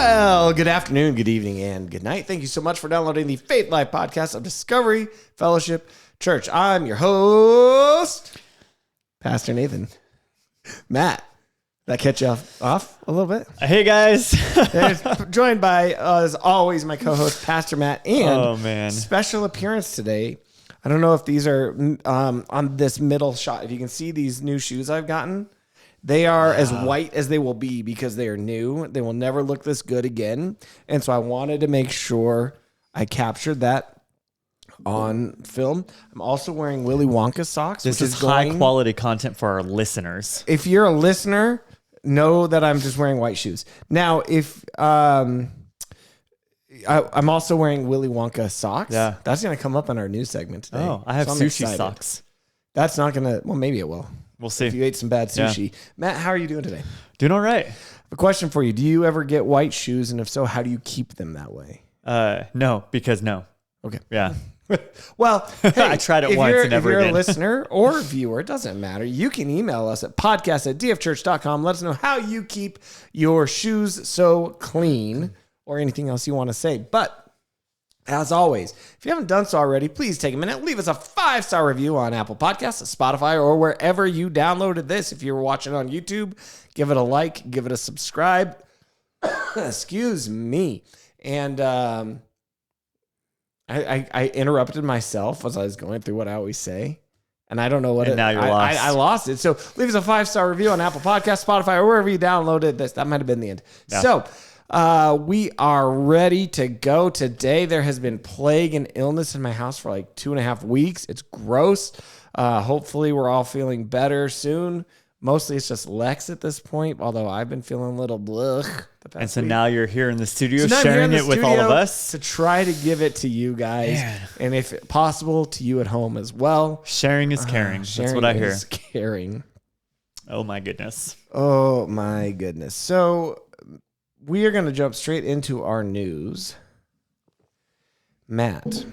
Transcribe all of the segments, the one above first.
Well, good afternoon, good evening, and good night. Thank you so much for downloading the Faith Life podcast of Discovery Fellowship Church. I'm your host, Pastor Nathan. Matt, did I catch you off a little bit? Hey, guys. Joined by, as always, my co-host, Pastor Matt, and special appearance today. I don't know if these are on this middle shot. If you can see these new shoes I've gotten. They are as white as they will be because they are new. They will never look this good again. And so I wanted to make sure I captured that on film. I'm also wearing Willy Wonka socks. This is high quality content for our listeners. If you're a listener, know that I'm just wearing white shoes. Now, if I'm also wearing Willy Wonka socks. Yeah. That's going to come up in our news segment today. Oh, I have sushi socks. That's not going to, well, maybe it will. We'll see. If you ate some bad sushi. Yeah. Matt, how are you doing today? Doing all right. A question for you. Do you ever get white shoes? And if so, how do you keep them that way? No, because no. Okay. Yeah. Well, hey, I tried it once and never again. If you're again. a listener or viewer, it doesn't matter. You can email us at podcast@dfchurch.com. Let us know how you keep your shoes so clean or anything else you want to say. But as always, if you haven't done so already, please take a minute. Leave us a 5-star review on Apple Podcasts, Spotify, or wherever you downloaded this. If you're watching on YouTube, give it a like, give it a subscribe. Excuse me. And I interrupted myself as I was going through what I always say. And I don't know what now you're lost. I lost it. So leave us a 5-star review on Apple Podcasts, Spotify, or wherever you downloaded this. That might have been the end. Yeah. So we are ready to go today. There has been plague and illness in my house for like 2.5 weeks. It's gross. Hopefully we're all feeling better soon. Mostly it's just Lex at this point, although I've been feeling a little blech. And so now you're here in the studio sharing it with all of us. To try to give it to you guys. Man. And if possible, to you at home as well. Sharing is caring. That's what I hear. Sharing is caring. Oh my goodness. Oh my goodness. So we are going to jump straight into our news. Matt.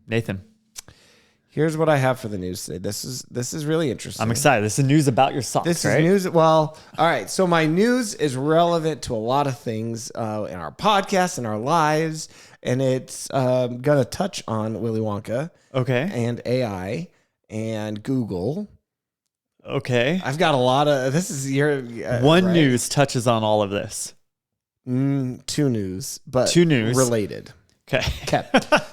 Nathan. Here's what I have for the news today. This is really interesting. I'm excited. This is news about your socks, This right? is news. Well, all right. So my news is relevant to a lot of things in our podcast, in our lives, and it's going to touch on Willy Wonka. Okay. And AI and Google. Okay. I've got a lot of, this is your... One right? News touches on all of this. Two news, but two news related. Okay.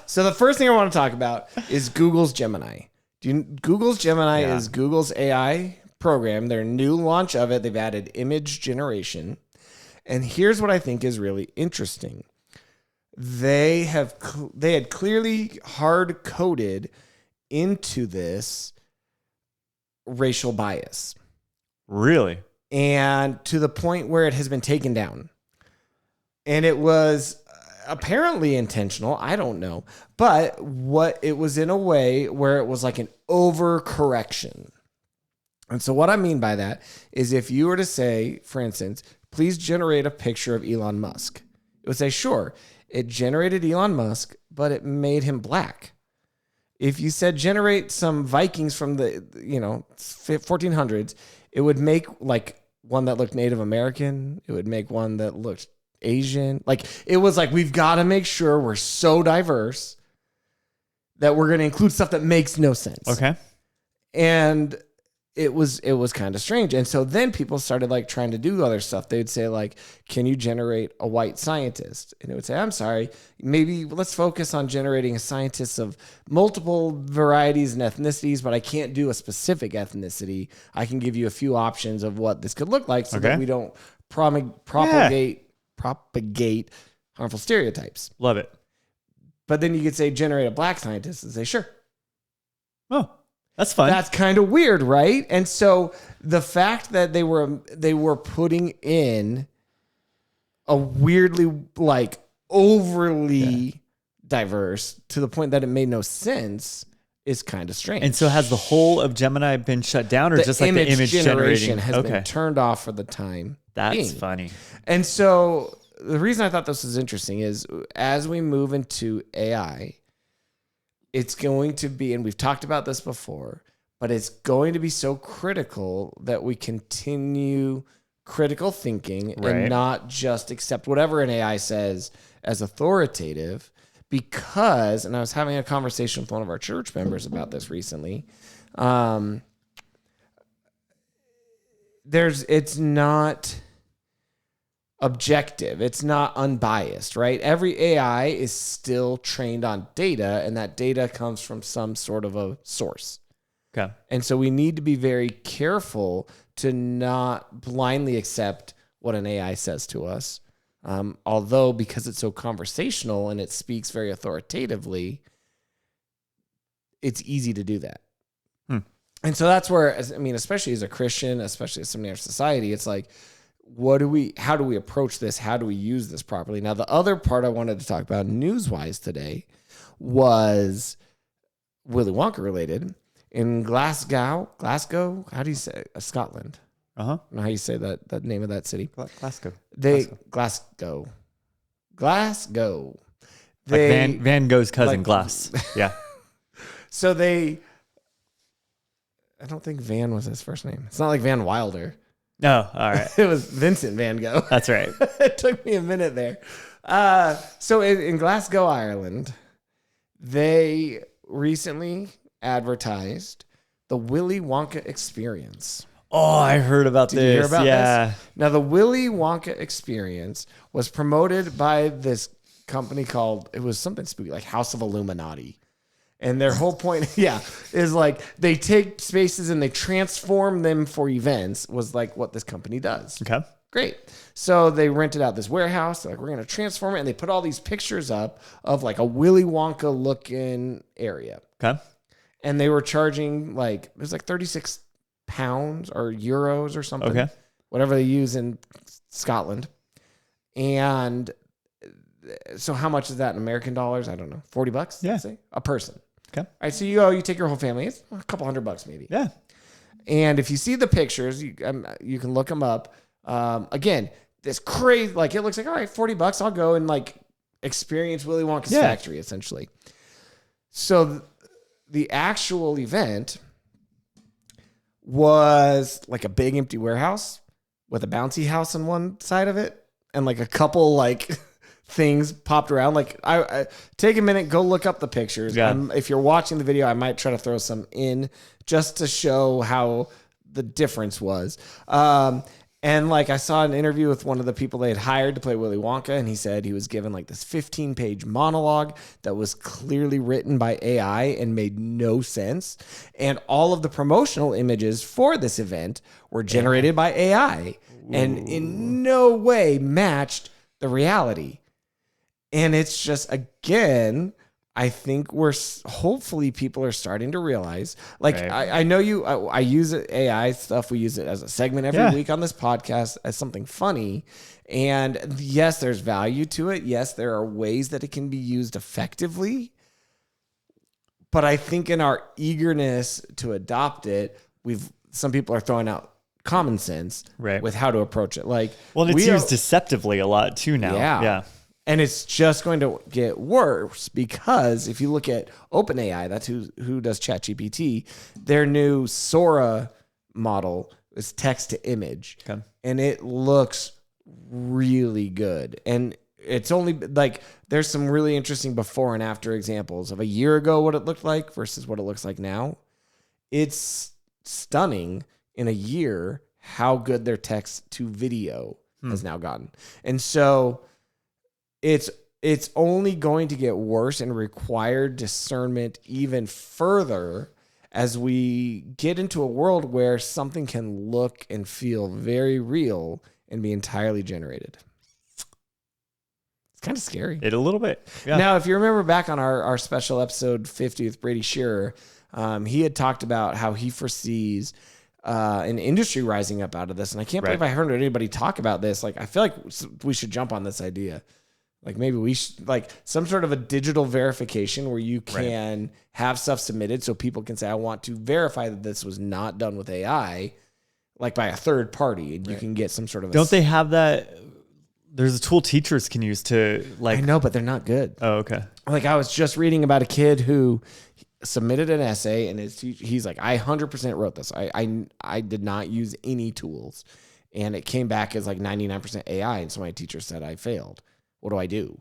So the first thing I want to talk about is Google's Gemini. Google's Gemini is Google's AI program, their new launch of it. They've added image generation. And here's what I think is really interesting. They had clearly hard coded into this racial bias. Really? And to the point where it has been taken down. And it was apparently intentional. I don't know. But what it was in a way where it was like an overcorrection. And so what I mean by that is if you were to say, for instance, please generate a picture of Elon Musk. It would say, sure, it generated Elon Musk, but it made him black. If you said generate some Vikings from the 1400s, it would make like one that looked Native American. It would make one that looked Asian. Like it was like, we've got to make sure we're so diverse that we're going to include stuff that makes no sense. Okay. And it was kind of strange. And so then people started like trying to do other stuff. They'd say like, can you generate a white scientist? And it would say, I'm sorry, maybe let's focus on generating a scientist of multiple varieties and ethnicities, but I can't do a specific ethnicity. I can give you a few options of what this could look like so that we don't propagate harmful stereotypes. Love it. But then you could say generate a black scientist and say, sure. Oh, that's fun. That's kind of weird, right? And so the fact that they were putting in a weirdly like overly diverse to the point that it made no sense is kind of strange. And so has the whole of Gemini been shut down, or just like the image generation has been turned off for the time? That's funny. And so the reason I thought this was interesting is as we move into AI, it's going to be, and we've talked about this before, but it's going to be so critical that we continue critical thinking Right. and not just accept whatever an AI says as authoritative. Because, and I was having a conversation with one of our church members about this recently. It's not objective. It's not unbiased, right? Every AI is still trained on data, and that data comes from some sort of a source. Okay. And so we need to be very careful to not blindly accept what an AI says to us. Although, because it's so conversational and it speaks very authoritatively, it's easy to do that. And so that's where, I mean, especially as a Christian, especially as somebody in our society, it's like, how do we approach this? How do we use this properly? Now, the other part I wanted to talk about news-wise today was Willy Wonka related. In Glasgow, how do you say it? Scotland. I don't know how you say that name of that city. Glasgow. Glasgow. Like Van Gogh's cousin, Glass. Yeah. So I don't think Van was his first name. It's not like Van Wilder. No, all right. It was Vincent Van Gogh. That's right. It took me a minute there. So in Glasgow, Ireland, they recently advertised the Willy Wonka experience. Oh, I heard about this. Did you hear about this? Now, the Willy Wonka experience was promoted by this company called, it was something spooky, like House of Illuminati. And their whole point, is like they take spaces and they transform them for events, was like what this company does. Okay. Great. So they rented out this warehouse. They're like, we're going to transform it. And they put all these pictures up of like a Willy Wonka looking area. Okay. And they were charging it was like 36 pounds or euros or something. Okay. Whatever they use in Scotland. And so how much is that in American dollars? I don't know. $40? Yeah. Say, a person. Okay. All right. So you take your whole family. It's a couple $100 maybe. Yeah. And if you see the pictures, you can look them up. Again, this crazy, like it looks like, all right, $40. I'll go and like experience Willy Wonka's factory essentially. So the actual event was like a big empty warehouse with a bouncy house on one side of it and like a couple like things popped around. Like I take a minute, go look up the pictures. Yeah. If you're watching the video, I might try to throw some in just to show how the difference was. And like I saw an interview with one of the people they had hired to play Willy Wonka, and he said he was given like this 15-page monologue that was clearly written by AI and made no sense. And all of the promotional images for this event were generated by AI and in no way matched the reality. And it's just, again, I think hopefully people are starting to realize, like, right. I know I use AI stuff. We use it as a segment every week on this podcast as something funny. And yes, there's value to it. Yes, there are ways that it can be used effectively. But I think in our eagerness to adopt it, some people are throwing out common sense with how to approach it. Like, well, it's used deceptively a lot too now. Yeah. And it's just going to get worse because if you look at OpenAI, that's who does ChatGPT, their new Sora model is text to image. Okay. And it looks really good. And it's only like there's some really interesting before and after examples of a year ago what it looked like versus what it looks like now. It's stunning in a year how good their text to video has now gotten. And so it's only going to get worse and require discernment even further as we get into a world where something can look and feel very real and be entirely generated. It's kind of scary. A little bit. Yeah. Now, if you remember back on our special episode 50 with Brady Shearer, he had talked about how he foresees an industry rising up out of this. And I can't believe I heard anybody talk about this. Like, I feel like we should jump on this idea. Like maybe we should like some sort of a digital verification where you can have stuff submitted so people can say, I want to verify that this was not done with AI, like by a third party, and you can get some sort of. Don't they have that? There's a tool teachers can use to like. I know, but they're not good. Oh, okay. Like I was just reading about a kid who submitted an essay, and he's like, I 100% wrote this. I did not use any tools. and it came back as like 99% AI. And so my teacher said I failed. What do I do?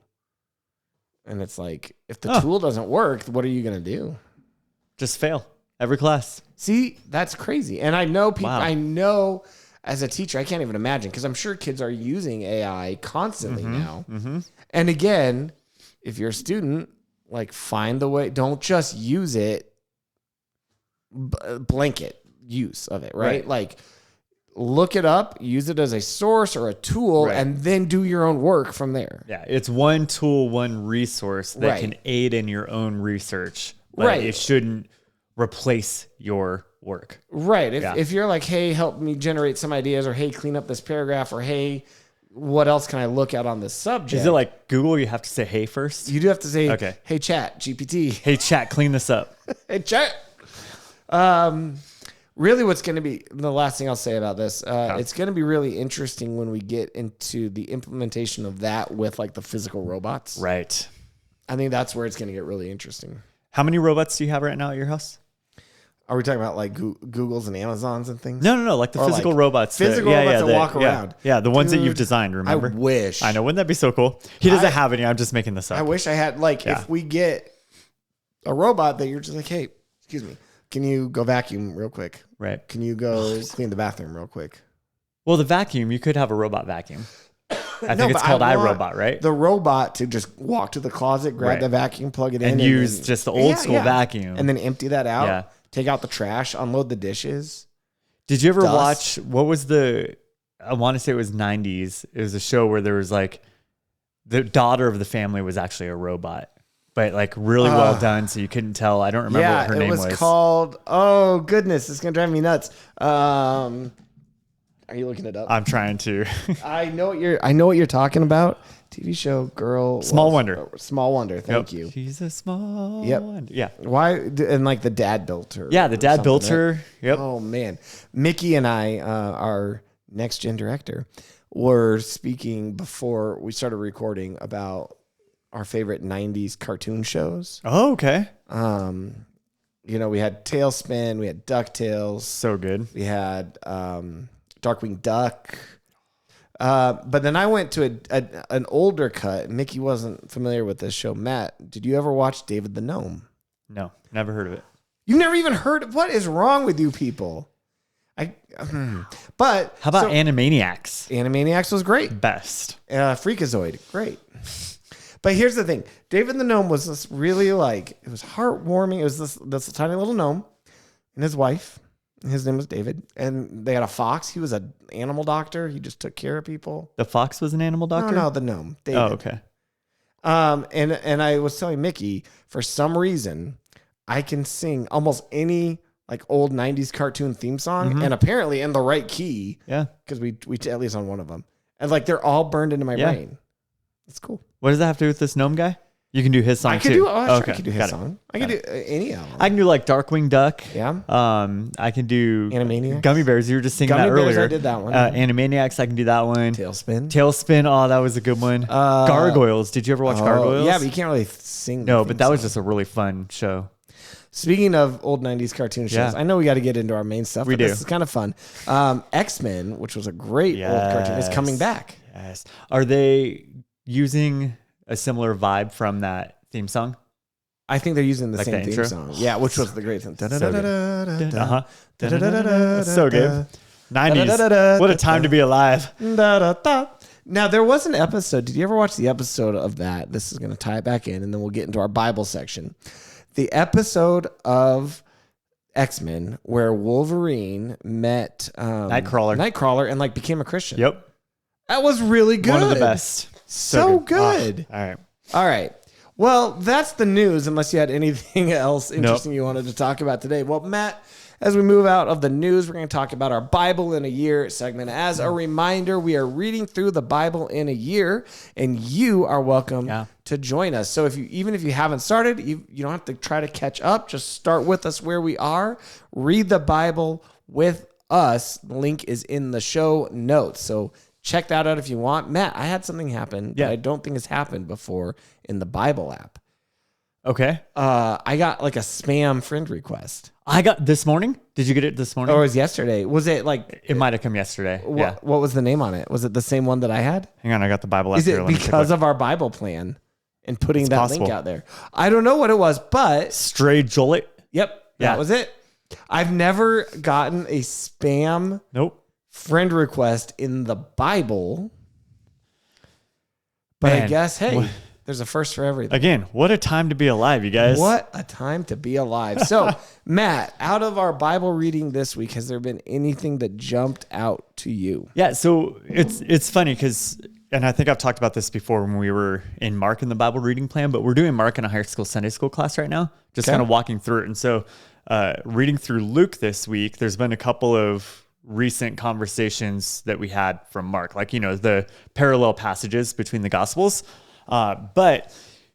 And it's like, if the tool doesn't work, what are you going to do? Just fail every class. See, that's crazy. And I know people, I know as a teacher, I can't even imagine, because I'm sure kids are using AI constantly now. And again, if you're a student, like find the way, don't just use it, blanket use of it, right? Like look it up, use it as a source or a tool, and then do your own work from there. Yeah, it's one tool, one resource that can aid in your own research. But it shouldn't replace your work. Right. If you're like, hey, help me generate some ideas, or hey, clean up this paragraph, or hey, what else can I look at on this subject? Is it like Google? You have to say hey first? You do have to say, hey, chat, GPT. Hey, chat, clean this up. Hey, chat. Really, what's going to be the last thing I'll say about this, it's going to be really interesting when we get into the implementation of that with like the physical robots. Right. I think that's where it's going to get really interesting. How many robots do you have right now at your house? Are we talking about like Googles and Amazons and things? No. Like the physical robots. Physical robots that walk around. Yeah, the ones that you've designed, remember? I wish. I know. Wouldn't that be so cool? He doesn't have any. I'm just making this up. I wish I had, like, if we get a robot that you're just like, hey, excuse me, can you go vacuum real quick? Right. Can you go clean the bathroom real quick? Well, the vacuum, you could have a robot vacuum. I think it's called iRobot, right? The robot to just walk to the closet, grab the vacuum, plug it in. And use just the old school vacuum. And then empty that out. Yeah. Take out the trash, unload the dishes. Did you ever watch, what was I want to say it was 90s. It was a show where there was like, the daughter of the family was actually a robot. But like really well done, so you couldn't tell. I don't remember what her name was. It was called, oh goodness, it's going to drive me nuts. Are you looking it up? I'm trying to. I know what you're talking about. TV show, girl. Small Wonder. Small Wonder. Thank you. She's a small wonder. Yeah. Why? And like the dad built her. Yeah, the dad built her. Right? Yep. Oh man, Mickey and I, our next gen director, were speaking before we started recording about our favorite '90s cartoon shows. Oh, okay. We had Tailspin, we had DuckTales. So good. We had Darkwing Duck. But then I went to an older cut. Mickey wasn't familiar with this show. Matt, did you ever watch David the Gnome? No, never heard of it. You've never even heard of, what is wrong with you people? But how about Animaniacs? Animaniacs was great. Best. Freakazoid, great. But here's the thing. David the Gnome was this really like, it was heartwarming. It was this tiny little gnome and his wife. His name was David. And they had a fox. He was an animal doctor. He just took care of people. The fox was an animal doctor? No, the gnome. David. Oh, okay. And I was telling Mickey, for some reason, I can sing almost any like old 90s cartoon theme song, and apparently in the right key. Yeah. Because we at least on one of them. And like they're all burned into my brain. It's cool. What does that have to do with this gnome guy? You can do his song too. I can do his song. I can do any album. I can do like Darkwing Duck. Yeah. I can do Animaniacs. Gummy Bears. You were just singing that earlier. I did that one. Animaniacs. I can do that one. Tailspin. Oh, that was a good one. Gargoyles. Did you ever watch Gargoyles? Yeah, but you can't really sing. No, but that was just a really fun show. Speaking of old 90s cartoon shows, I know we got to get into our main stuff, but this is kind of fun. X-Men, which was a great old cartoon, is coming back. Yes. Are they using a similar vibe from that theme song? I think they're using the same theme song. Yeah, which was the great thing. So good. 90s. What a time to be alive. Now, there was an episode. Did you ever watch the episode of that? This is going to tie it back in, and then we'll get into our Bible section. The episode of X-Men where Wolverine met Nightcrawler and like became a Christian. Yep. That was really good. One of the best. So good. Oh, all right. Well, that's the news, unless you had anything else interesting you wanted to talk about today. Well, Matt, as we move out of the news, we're going to talk about our Bible in a Year segment. As a reminder, we are reading through the Bible in a year, and you are welcome to join us. So even if you haven't started, you don't have to try to catch up. Just start with us where we are. Read the Bible with us. The link is in the show notes. So check that out if you want. Matt, I had something happen that I don't think has happened before in the Bible app. Okay. I got like a spam friend request. I got this morning. Did you get it this morning? Or was it yesterday? Was it like... It might have come yesterday. Yeah. What was the name on it? Was it the same one that I had? Hang on, I got the Bible app Is here. it because of our Bible plan and putting that possible. link out there? I don't know what it was, but... Stray Jolit? Yep. Yeah. That was it. I've never gotten a spam friend request in the Bible. But I guess, hey... There's a first for everything. Again, what a time to be alive, you guys. What a time to be alive. So, Matt, out of our Bible reading this week, has there been anything that jumped out to you? Yeah, so it's funny because, and I think I've talked about this before when we were in Mark in the Bible reading plan, but we're doing Mark in a higher school Sunday school class right now, just kind of walking through it. And so reading through Luke this week, there's been a couple of recent conversations that we had from Mark, like, the parallel passages between the Gospels. But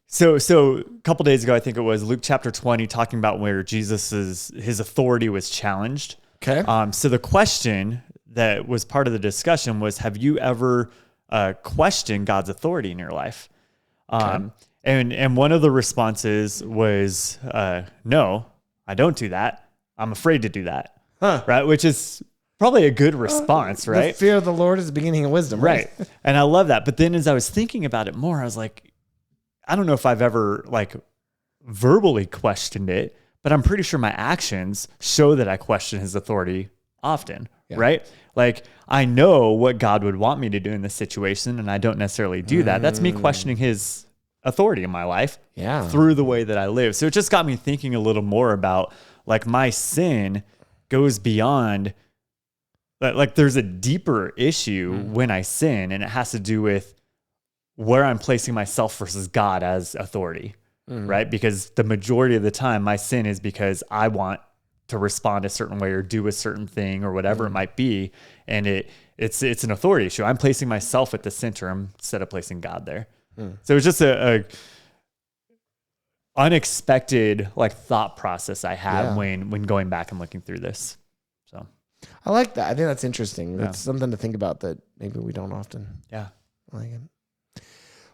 so a couple days ago, I think it was Luke chapter 20, talking about where his authority was challenged. Okay. So the question that was part of the discussion was, have you ever questioned God's authority in your life? Okay. And one of the responses was, no, I don't do that. I'm afraid to do that. Right. Which is probably a good response, right? The fear of the Lord is the beginning of wisdom, right? And I love that. But then as I was thinking about it more, I was like, I don't know if I've ever verbally questioned it, but I'm pretty sure my actions show that I question his authority often, right? Like, I know what God would want me to do in this situation, and I don't necessarily do that. That's me questioning his authority in my life through the way that I live. So it just got me thinking a little more about, my sin goes beyond... there's a deeper issue when I sin, and it has to do with where I'm placing myself versus God as authority, right? Because the majority of the time my sin is because I want to respond a certain way or do a certain thing or whatever it might be. And it's an authority issue. I'm placing myself at the center instead of placing God there. So it's just a unexpected thought process I had when going back and looking through this. So I like that. I think that's interesting. That's something to think about that maybe we don't often. Yeah. Like it.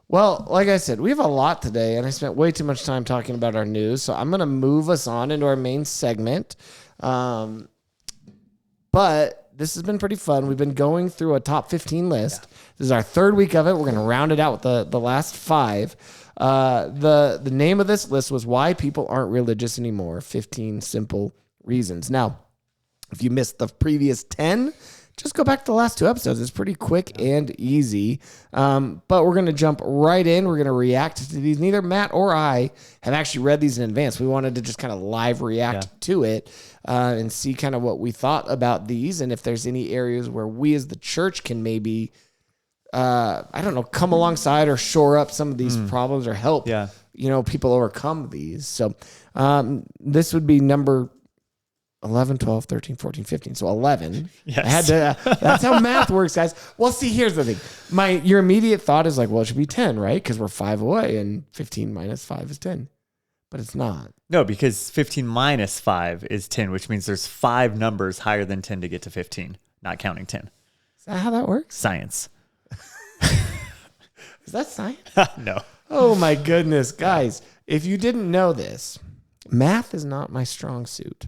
Well, like I said, we have a lot today, and I spent way too much time talking about our news, so I'm going to move us on into our main segment. But this has been pretty fun. We've been going through a top 15 list. Yeah. This is our third week of it. We're going to round it out with the last 5. The name of this list was Why People Aren't Religious Anymore, 15 Simple Reasons. Now, if you missed the previous 10, just go back to the last 2 episodes. It's pretty quick and easy. But we're going to jump right in. We're going to react to these. Neither Matt or I have actually read these in advance. We wanted to just kind of live react to it and see kind of what we thought about these, and if there's any areas where we as the church can maybe, come alongside or shore up some of these problems or help people overcome these. So this would be number 11, 12, 13, 14, 15. So 11. Yes. I had to, that's how math works, guys. Well, see, here's the thing. Your immediate thought is it should be 10, right? Because we're 5 away, and 15 minus 5 is 10. But it's not. No, because 15 minus 5 is 10, which means there's 5 numbers higher than 10 to get to 15, not counting 10. Is that how that works? Science. Is that science? No. Oh, my goodness. Guys, if you didn't know this, math is not my strong suit.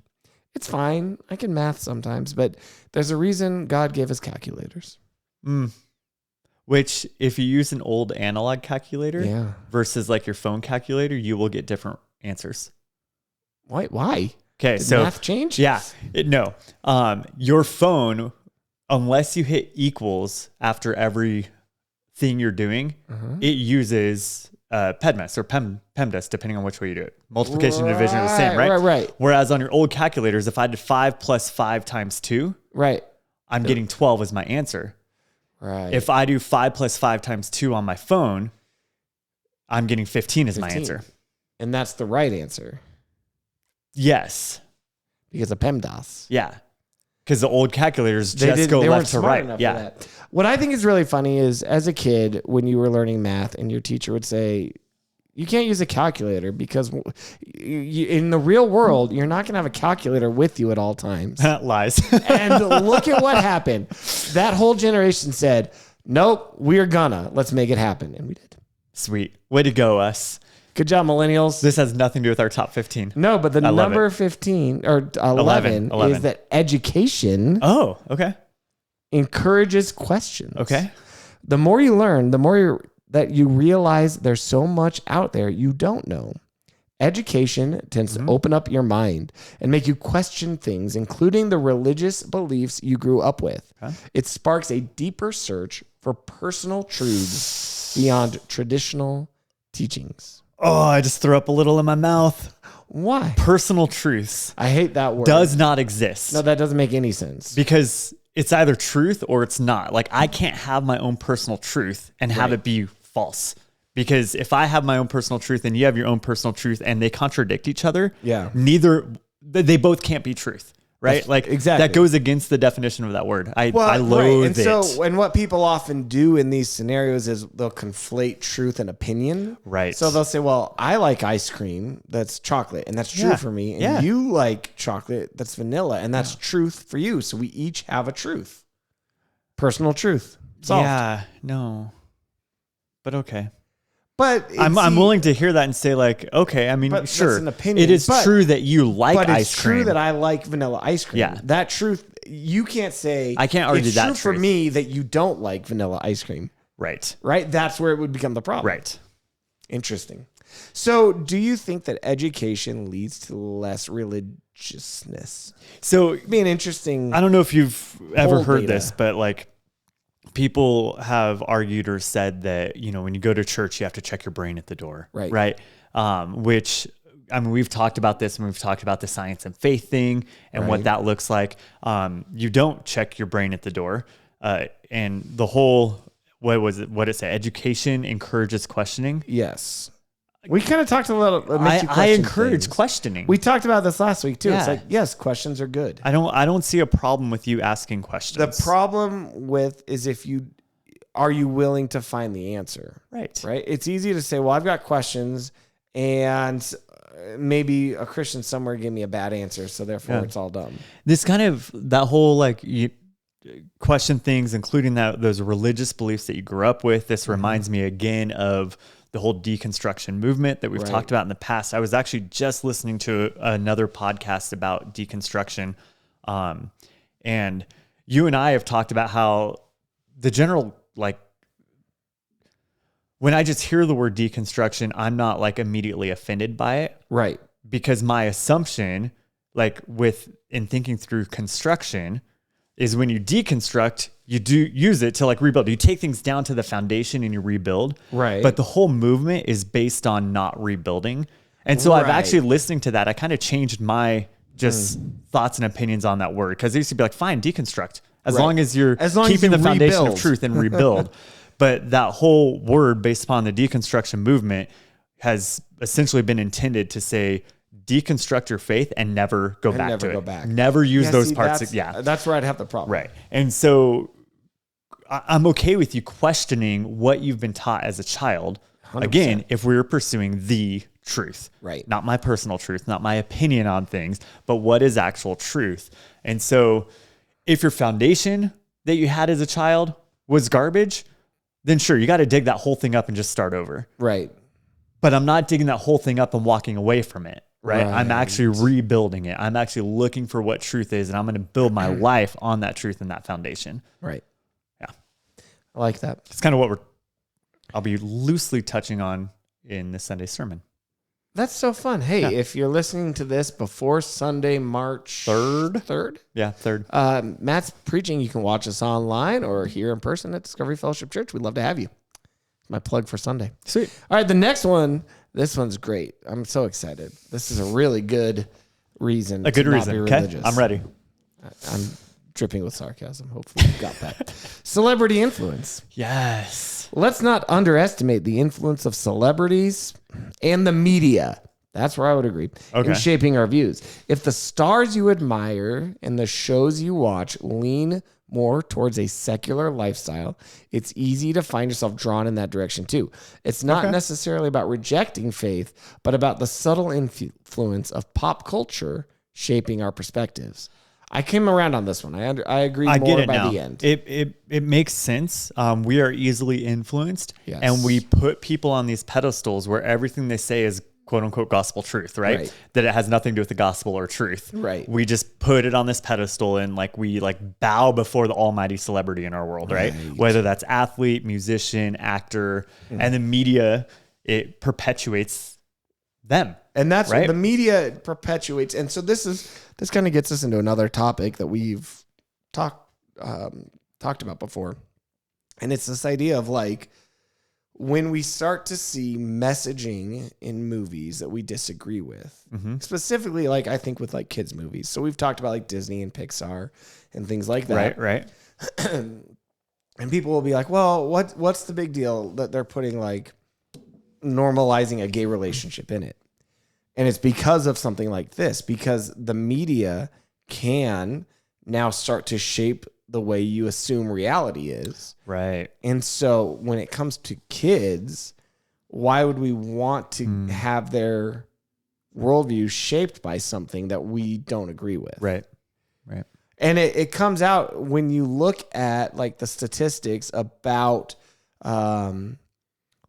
It's fine. I can math sometimes, but there's a reason God gave us calculators. Which, if you use an old analog calculator versus your phone calculator, you will get different answers. Why? Okay, Did so math change? Yeah, no. Your phone, unless you hit equals after every thing you're doing, it uses PEMDAS or PEMDAS, depending on which way you do it. Multiplication and division are the same, right? Right. Whereas on your old calculators, if I did 5 plus 5 times 2, I'm getting 12 as my answer. Right. If I do 5 plus 5 times 2 on my phone, I'm getting 15 as my answer. And that's the right answer. Yes. Because of PEMDAS. Yeah. Because the old calculators just go left to right. Yeah. What I think is really funny is, as a kid, when you were learning math and your teacher would say, you can't use a calculator because in the real world, you're not going to have a calculator with you at all times. Lies. And look at what happened. That whole generation said, nope, we're gonna. Let's make it happen. And we did. Sweet. Way to go, us. Good job, millennials. This has nothing to do with our top 15. No, but the number 15 or 11 is that education encourages questions. Okay. The more you learn, the more that you realize there's so much out there you don't know. Education tends to open up your mind and make you question things, including the religious beliefs you grew up with. Okay. It sparks a deeper search for personal truths beyond traditional teachings. Oh, I just threw up a little in my mouth. Why? Personal truths. I hate that word. Does not exist. No, that doesn't make any sense. Because it's either truth or it's not. Like, I can't have my own personal truth and have it be false. Because if I have my own personal truth and you have your own personal truth and they contradict each other, they both can't be truth, right? That's, like exactly. That goes against the definition of that word. I loathe and it. And what people often do in these scenarios is they'll conflate truth and opinion. Right. So they'll say, well, I like ice cream that's chocolate and that's true for me. And you like chocolate that's vanilla and that's truth for you. So we each have a truth. Personal truth. Solved. Yeah, no. But okay. But I'm willing to hear that and say, like, okay, I mean, sure, that's an opinion, it is true that you like ice cream. But it's true that I like vanilla ice cream. Yeah. That truth, you can't say, I can't argue it's that true truth. for me that you don't like vanilla ice cream. Right. Right? That's where it would become the problem. Right. Interesting. So do you think that education leads to less religiousness? So it'd be an interesting. I don't know if you've ever heard this, but like, people have argued or said that, you know, when you go to church, you have to check your brain at the door. Right. Right. Which, I mean, we've talked about this and we've talked about the science and faith thing and what that looks like. You don't check your brain at the door. And the whole, what it said? Education encourages questioning. Yes. We kind of talked a little. I encourage questioning. We talked about this last week too. Yeah. It's like, yes, questions are good. I don't see a problem with you asking questions. The problem with is are you willing to find the answer? Right. Right. It's easy to say, well, I've got questions and maybe a Christian somewhere gave me a bad answer. So therefore it's all dumb. This kind of, that whole like, you question things, including those religious beliefs that you grew up with. This reminds me again of the whole deconstruction movement that we've talked about in the past. I was actually just listening to another podcast about deconstruction. And you and I have talked about how the general, like, when I just hear the word deconstruction, I'm not like immediately offended by it. Right. Because my assumption, like in thinking through construction, is when you deconstruct, you do use it to like rebuild. You take things down to the foundation and you rebuild. Right. But the whole movement is based on not rebuilding. And so I've actually, listening to that, I kind of changed my just thoughts and opinions on that word. Because I used to be like, fine, deconstruct. As long as you're keeping the foundation of truth and rebuild. But that whole word based upon the deconstruction movement has essentially been intended to say, deconstruct your faith and never go back to it. Never use those parts. That's where I'd have the problem. Right. And so I'm okay with you questioning what you've been taught as a child. 100%. Again, if we're pursuing the truth, right? Not my personal truth, not my opinion on things, but what is actual truth. And so if your foundation that you had as a child was garbage, then sure, you got to dig that whole thing up and just start over. Right. But I'm not digging that whole thing up and walking away from it. Right. I'm actually rebuilding it. I'm actually looking for what truth is, and I'm going to build my life on that truth and that foundation. Right. Yeah. I like that. It's kind of what I'll be loosely touching on in this Sunday sermon. That's so fun. Hey, if you're listening to this before Sunday, March 3rd? Yeah, 3rd. Matt's preaching. You can watch us online or here in person at Discovery Fellowship Church. We'd love to have you. My plug for Sunday. Sweet. All right, the next one. This one's great. I'm so excited. This is a really good reason. A good reason. Okay, I'm ready. I'm dripping with sarcasm. Hopefully you got that. Celebrity influence. Yes. Let's not underestimate the influence of celebrities and the media. That's where I would agree. In shaping our views. If the stars you admire and the shows you watch lean more towards a secular lifestyle, it's easy to find yourself drawn in that direction too. It's not necessarily about rejecting faith, but about the subtle influence of pop culture shaping our perspectives. I came around on this one. I agree I more get it by now. the end. It makes sense. We are easily influenced, Yes. and we put people on these pedestals where everything they say is quote unquote gospel truth, right? That it has nothing to do with the gospel or truth. Right. We just put it on this pedestal and like we like bow before the almighty celebrity in our world, right? Whether that's athlete, musician, actor, and the media, it perpetuates them. And that's right? what the media perpetuates. And so this kind of gets us into another topic that we've talked about before. And it's this idea of like, when we start to see messaging in movies that we disagree with, specifically, like I think with like kids movies. So we've talked about like Disney and Pixar and things like that. Right. And people will be like, well, what's the big deal that they're putting like normalizing a gay relationship in it? And it's because of something like this, because the media can now start to shape the way you assume reality is. Right. And so when it comes to kids, why would we want to have their worldview shaped by something that we don't agree with? Right. And it comes out when you look at like the statistics about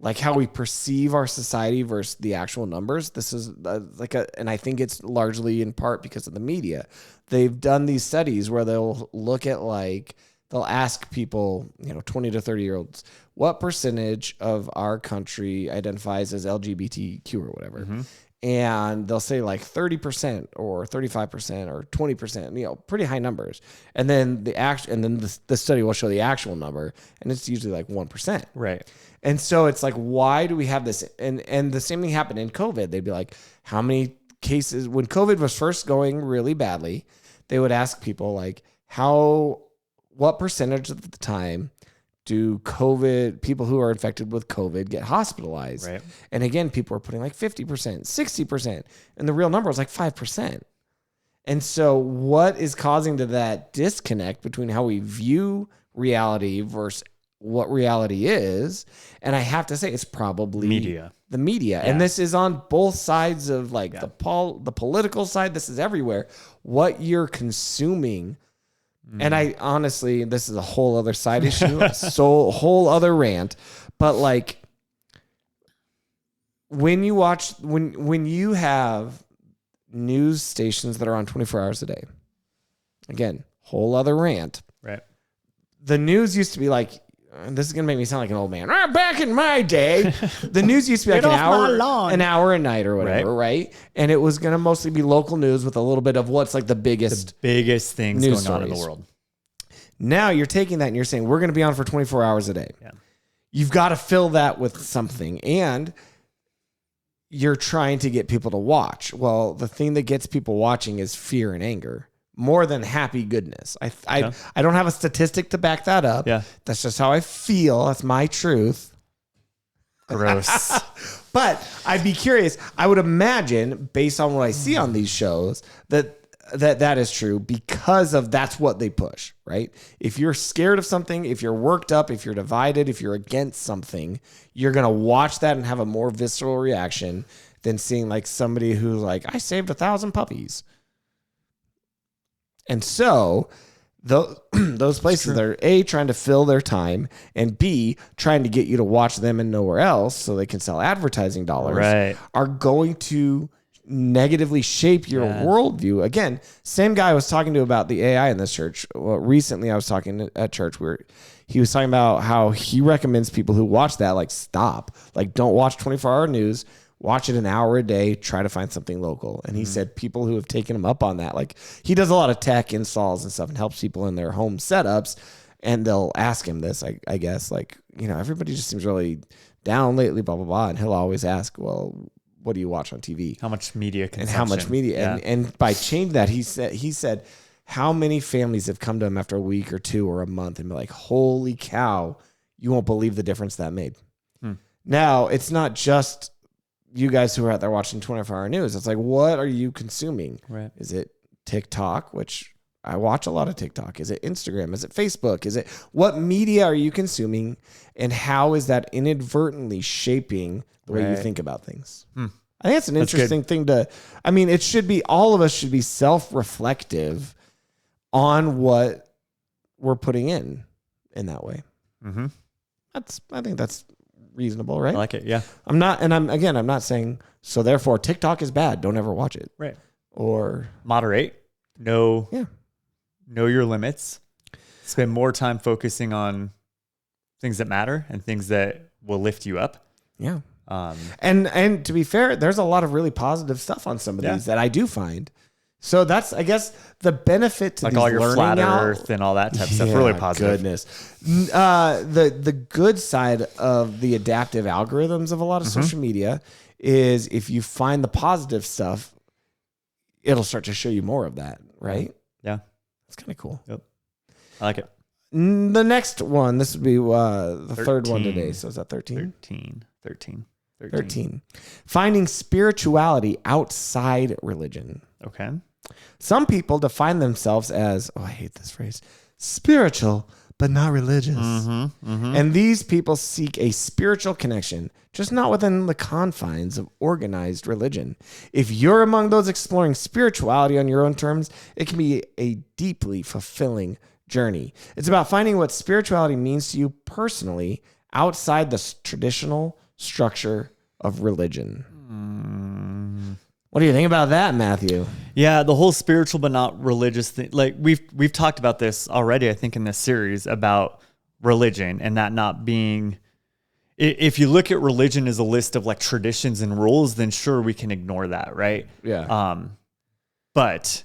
like how we perceive our society versus the actual numbers. This is and I think it's largely in part because of the media. They've done these studies where they'll look at like, they'll ask people, 20 to 30 year olds, what percentage of our country identifies as LGBTQ or whatever. And they'll say like 30% or 35% or 20%, pretty high numbers. And then the study will show the actual number, and it's usually like 1%. Right. And so it's like, why do we have this? And the same thing happened in COVID. They'd be like, how many cases, when COVID was first going really badly, they would ask people like, what percentage of the time do people who are infected with COVID get hospitalized? Right. And again, people are putting like 50%, 60%, and the real number was like 5%. And so what is causing that disconnect between how we view reality versus what reality is? And I have to say, it's probably the media. Yeah. And this is on both sides of like the political side. This is everywhere. What you're consuming. And I honestly, this is a whole other side issue, whole other rant. But like, when you watch, when you have news stations that are on 24 hours a day, again, whole other rant. Right. The news used to be like, this is going to make me sound like an old man. Back in my day, the news used to be like an hour a night or whatever, right? And it was going to mostly be local news with a little bit of what's like the biggest things news going on in the world. Now you're taking that and you're saying, we're going to be on for 24 hours a day. Yeah. You've got to fill that with something. And you're trying to get people to watch. Well, the thing that gets people watching is fear and anger, more than happy goodness. I don't have a statistic to back that up. Yeah. That's just how I feel. That's my truth. Gross. But I'd be curious. I would imagine, based on what I see on these shows, that is true because of that's what they push, right? If you're scared of something, if you're worked up, if you're divided, if you're against something, you're going to watch that and have a more visceral reaction than seeing like somebody who's like, I saved 1,000 puppies. And so those places that are A, trying to fill their time, and B, trying to get you to watch them and nowhere else so they can sell advertising dollars, are going to negatively shape your worldview. Again, same guy I was talking to about the AI in this church. Well, recently I was talking at church where he was talking about how he recommends people who watch that, like, stop. Like, don't watch 24-hour news. Watch it an hour a day. Try to find something local. And he said people who have taken him up on that, like, he does a lot of tech installs and stuff and helps people in their home setups. And they'll ask him this, I guess, like, everybody just seems really down lately, blah, blah, blah. And he'll always ask, well, what do you watch on TV? How much media consumption? And how much media. Yeah. And by changing that, he said, how many families have come to him after a week or two or a month and be like, holy cow, you won't believe the difference that made. Now, it's not just you guys who are out there watching 24-hour news. It's like, what are you consuming? Right. Is it TikTok, which I watch a lot of TikTok? Is it Instagram? Is it Facebook? Is it what media are you consuming? And how is that inadvertently shaping the way you think about things? I think it's an interesting thing it should be, all of us should be self-reflective on what we're putting in that way. Mm-hmm. I think that's reasonable, right? I like it. Yeah. I'm not saying, so therefore TikTok is bad, don't ever watch it. Right. Or moderate. Know yeah. Know your limits. Spend more time focusing on things that matter and things that will lift you up. Yeah. And to be fair, there's a lot of really positive stuff on some of these that I do find. So that's, I guess, the benefit to like these all your learning flat out, earth and all that type of stuff. Really positive. Goodness. The good side of the adaptive algorithms of a lot of social media is if you find the positive stuff, it'll start to show you more of that, right? Yeah. It's kind of cool. Yep. I like it. The next one, this would be the third one today. So is that 13? 13. Finding spirituality outside religion. Okay. Some people define themselves as, I hate this phrase, spiritual, but not religious. And these people seek a spiritual connection, just not within the confines of organized religion. If you're among those exploring spirituality on your own terms, it can be a deeply fulfilling journey. It's about finding what spirituality means to you personally outside the traditional structure of religion. What do you think about that, Matthew? Yeah, the whole spiritual but not religious thing. Like we've talked about this already, I think, in this series about religion and that not being. If you look at religion as a list of like traditions and rules, then sure we can ignore that, right? Yeah. But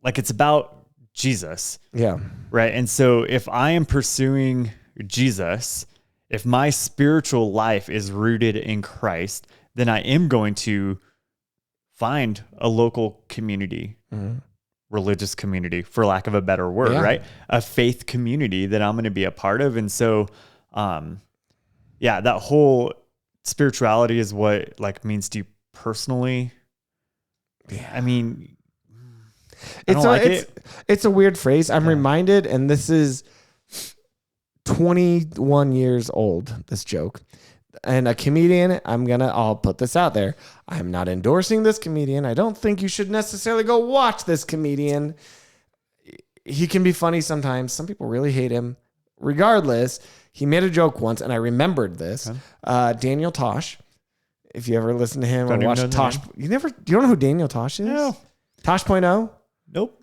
like it's about Jesus. Yeah. Right. And so if I am pursuing Jesus, if my spiritual life is rooted in Christ, then I am going to find a local community, religious community, for lack of a better word, right? A faith community that I'm going to be a part of. And so, that whole spirituality is what like means to you personally. Yeah. I mean, it's a weird phrase. I'm reminded, and this is 21 years old, this joke. And a comedian, I'll put this out there. I'm not endorsing this comedian. I don't think you should necessarily go watch this comedian. He can be funny sometimes. Some people really hate him. Regardless, he made a joke once, and I remembered this. Daniel Tosh. If you ever listen to him or watch Tosh, you don't know who Daniel Tosh is? No. Tosh.0? Nope.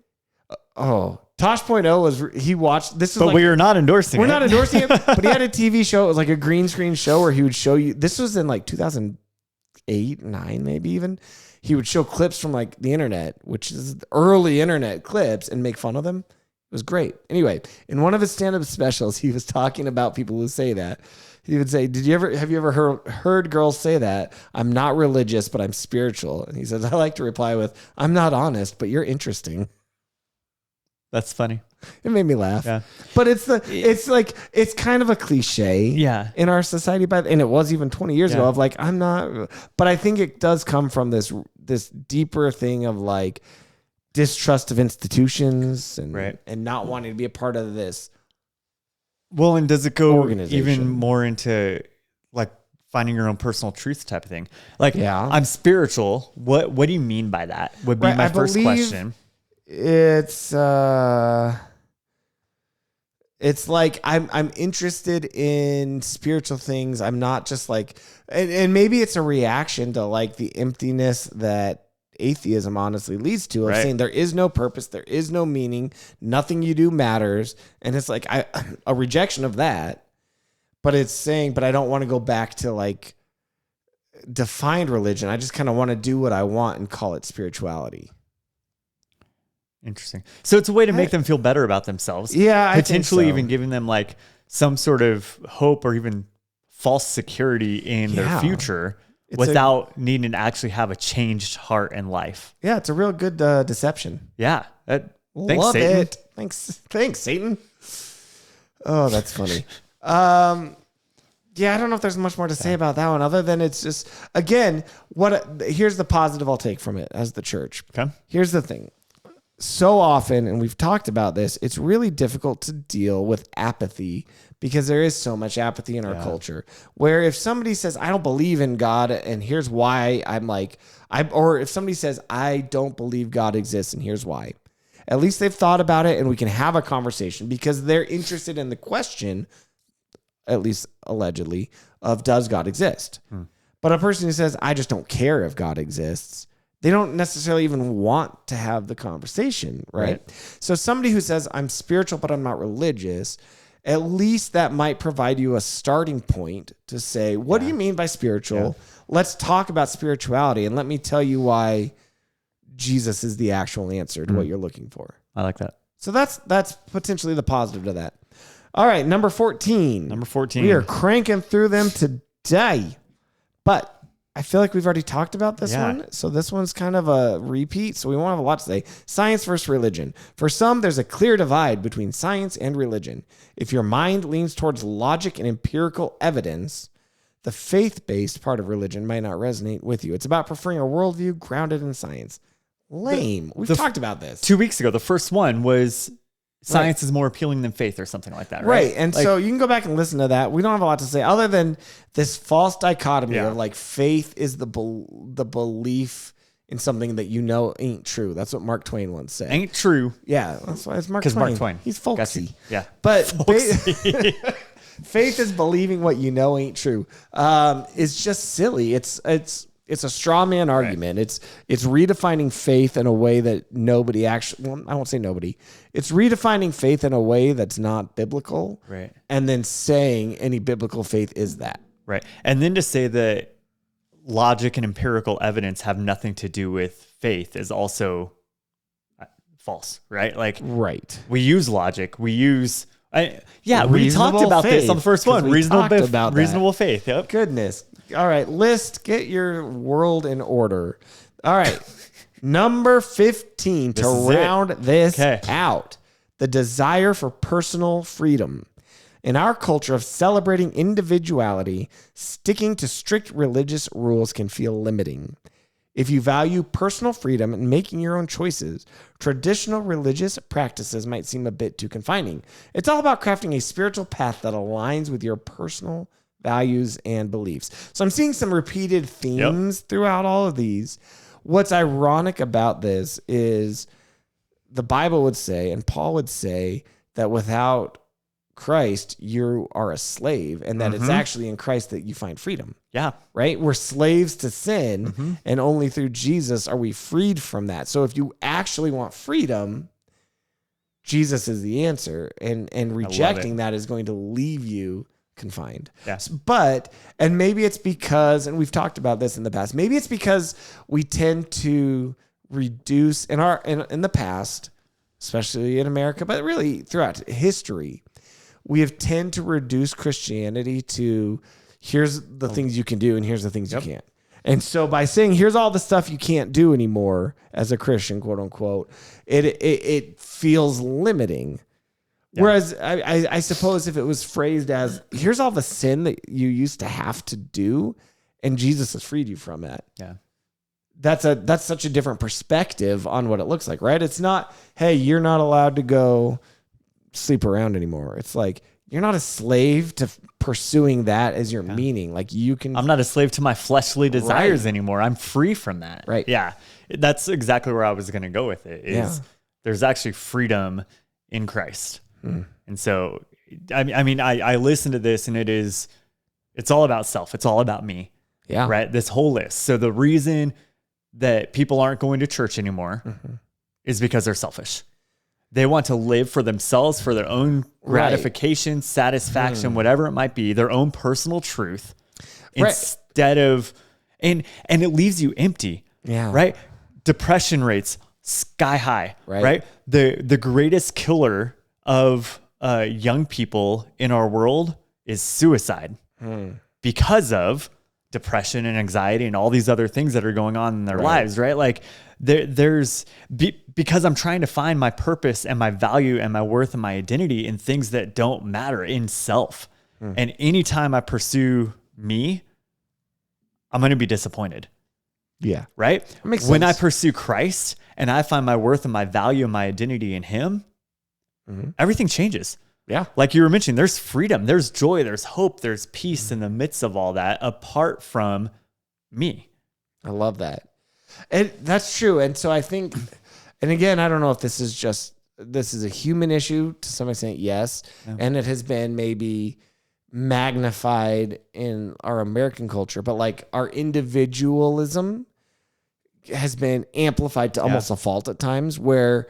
Tosh.0 he watched this. But we are not endorsing We're not endorsing it, but he had a TV show. It was like a green screen show where he would show you. This was in like 2008, 9, maybe even. He would show clips from like the internet, which is early internet clips, and make fun of them. It was great. Anyway, in one of his stand-up specials, he was talking about people who say that. He would say, have you ever heard girls say that? I'm not religious, but I'm spiritual. And he says, I like to reply with, I'm not honest, but you're interesting. That's funny. It made me laugh. Yeah. But it's kind of a cliche in our society, and it was even 20 years ago of like, I'm not, but I think it does come from this deeper thing of like distrust of institutions and not wanting to be a part of this. Well, and does it go even more into like finding your own personal truth type of thing? Like, I'm spiritual. What do you mean by that? Would be my first question. It's like I'm interested in spiritual things. I'm not just like, and maybe it's a reaction to like the emptiness that atheism honestly leads to, of saying there is no purpose, there is no meaning, nothing you do matters, and it's like a rejection of that. But it's saying, but I don't want to go back to like defined religion. I just kind of want to do what I want and call it spirituality. Interesting. So it's a way to make them feel better about themselves. Yeah. Potentially even giving them like some sort of hope or even false security in their future without needing to actually have a changed heart and life. Yeah. It's a real good deception. Yeah. Thanks, Love Satan. it. Thanks, Satan. Oh, that's funny. I don't know if there's much more to say about that one other than it's just, again, here's the positive I'll take from it as the church. Okay. Here's the thing. So often, and we've talked about this, it's really difficult to deal with apathy because there is so much apathy in our culture, where if somebody says, I don't believe in God, and here's why, or if somebody says, I don't believe God exists, and here's why. At least they've thought about it and we can have a conversation because they're interested in the question, at least allegedly, of does God exist? But a person who says, I just don't care if God exists, they don't necessarily even want to have the conversation, right? So somebody who says, I'm spiritual, but I'm not religious, at least that might provide you a starting point to say, what do you mean by spiritual? Let's talk about spirituality and let me tell you why Jesus is the actual answer to what you're looking for. I like that. So that's potentially the positive to that. All right, number 14. Number 14. We are cranking through them today. But I feel like we've already talked about this one. So this one's kind of a repeat. So we won't have a lot to say. Science versus religion. For some, there's a clear divide between science and religion. If your mind leans towards logic and empirical evidence, the faith-based part of religion might not resonate with you. It's about preferring a worldview grounded in science. Lame. We've talked about this. 2 weeks ago, the first one was science is more appealing than faith or something like that, right? And so you can go back and listen to that. We don't have a lot to say other than this false dichotomy of like faith is the belief in something that you know ain't true. That's what Mark Twain once said. Ain't true. Yeah, that's why it's Mark Twain. Because Mark Twain. He's folksy. Yeah. But faith is believing what you know ain't true. It's just silly. It's a straw man argument. Right. It's redefining faith in a way that nobody actually, well, I won't say nobody. It's redefining faith in a way that's not biblical. Right. And then saying any biblical faith is that. Right. And then to say that logic and empirical evidence have nothing to do with faith is also false, right? Like, we use logic. We use, we talked about this on the first one. Reasonable faith. Yep. Goodness. All right, list, get your world in order. All right, number 15 to round this out. The desire for personal freedom. In our culture of celebrating individuality, sticking to strict religious rules can feel limiting. If you value personal freedom and making your own choices, traditional religious practices might seem a bit too confining. It's all about crafting a spiritual path that aligns with your personal values and beliefs. So I'm seeing some repeated themes throughout all of these. What's ironic about this is the Bible would say, and Paul would say, that without Christ, you are a slave, and that it's actually in Christ that you find freedom. Yeah. Right? We're slaves to sin, and only through Jesus are we freed from that. So if you actually want freedom, Jesus is the answer, and rejecting that is going to leave you confined. Yes. But, and maybe it's because, and we've talked about this in the past, maybe it's because we tend to reduce in the past, especially in America, but really throughout history, we have tend to reduce Christianity to here's the things you can do and here's the things you can't. And so by saying here's all the stuff you can't do anymore as a Christian, quote unquote, it feels limiting. Yeah. Whereas I suppose if it was phrased as here's all the sin that you used to have to do and Jesus has freed you from that. Yeah. That's such a different perspective on what it looks like, right? It's not, hey, you're not allowed to go sleep around anymore. It's like you're not a slave to pursuing that as your meaning. Like I'm not a slave to my fleshly desires anymore. I'm free from that. Right. Yeah. That's exactly where I was going to go with it there's actually freedom in Christ. And so, I listen to this and it's all about self. It's all about me. Yeah. Right. This whole list. So the reason that people aren't going to church anymore is because they're selfish. They want to live for themselves, for their own gratification, satisfaction, whatever it might be, their own personal truth instead of, and it leaves you empty. Yeah. Right. Depression rates sky high. Right. The greatest killer of young people in our world is suicide because of depression and anxiety and all these other things that are going on in their lives, right? Like because I'm trying to find my purpose and my value and my worth and my identity in things that don't matter in self. And anytime I pursue me, I'm going to be disappointed. Yeah. Right? That makes sense. When I pursue Christ and I find my worth and my value and my identity in him, everything changes. Yeah. Like you were mentioning, there's freedom, there's joy, there's hope, there's peace in the midst of all that apart from me. I love that. And that's true. And so I think And again, I don't know if this is a human issue to some extent, yes. Yeah. And it has been maybe magnified in our American culture, but like our individualism has been amplified to almost a fault at times, where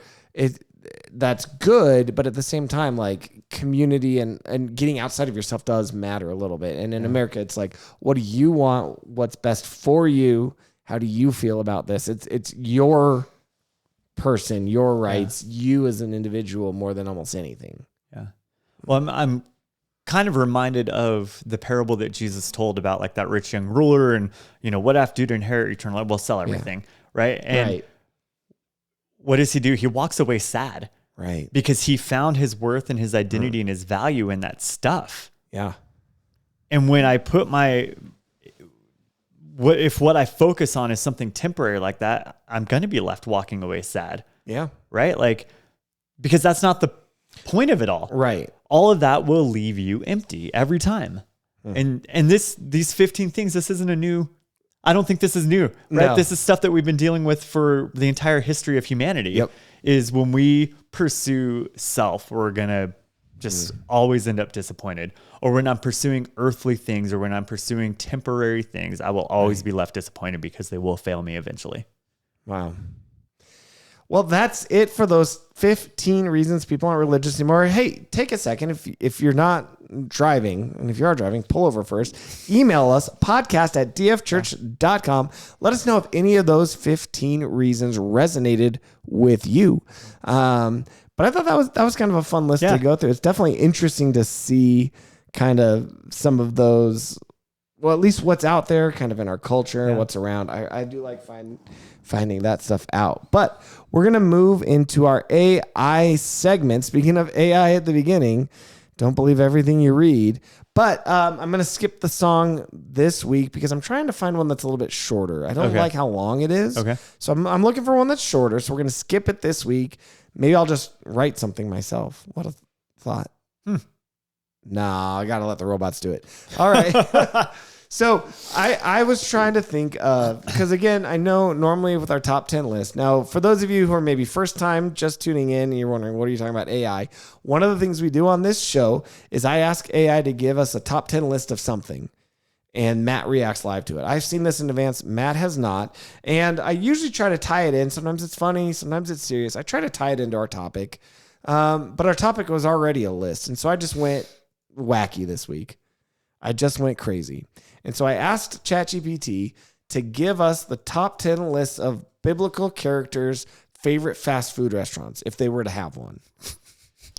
that's good, but at the same time, like community and getting outside of yourself does matter a little bit. And in America, it's like, what do you want? What's best for you? How do you feel about this? It's your person, your rights, you as an individual more than almost anything. Yeah. Well, I'm kind of reminded of the parable that Jesus told about like that rich young ruler and, what I have to do to inherit eternal life? Well, sell everything. Right. And what does he do? He walks away sad. Right. Because he found his worth and his identity and his value in that stuff. Yeah. And when I put if what I focus on is something temporary like that, I'm going to be left walking away sad. Yeah. Right. Like, because that's not the point of it all. Right. All of that will leave you empty every time. And these 15 things, this isn't I don't think this is new, right? No. This is stuff that we've been dealing with for the entire history of humanity. Yep. Is when we pursue self, we're going to just always end up disappointed. Or when I'm pursuing earthly things or when I'm pursuing temporary things, I will always be left disappointed because they will fail me eventually. Wow. Well, that's it for those 15 reasons people aren't religious anymore. Hey, take a second. If you're not driving, and if you are driving, pull over first. Email us, podcast@dfchurch.com. Let us know if any of those 15 reasons resonated with you. But I thought that was kind of a fun list to go through. It's definitely interesting to see kind of some of those, well, at least what's out there kind of in our culture and what's around. I do like finding that stuff out. But we're going to move into our AI segment. Speaking of AI at the beginning, don't believe everything you read. But I'm going to skip the song this week because I'm trying to find one that's a little bit shorter. I don't like how long it is. Okay. So I'm looking for one that's shorter. So we're going to skip it this week. Maybe I'll just write something myself. What a thought. Nah, I got to let the robots do it. All right. So I was trying to think of, because again, I know normally with our top 10 list. Now, for those of you who are maybe first time just tuning in and you're wondering, what are you talking about AI? One of the things we do on this show is I ask AI to give us a top 10 list of something. And Matt reacts live to it. I've seen this in advance. Matt has not. And I usually try to tie it in. Sometimes it's funny. Sometimes it's serious. I try to tie it into our topic. But our topic was already a list. And so I just went wacky this week. I just went crazy. And so I asked ChatGPT to give us the top 10 lists of biblical characters' favorite fast food restaurants, if they were to have one.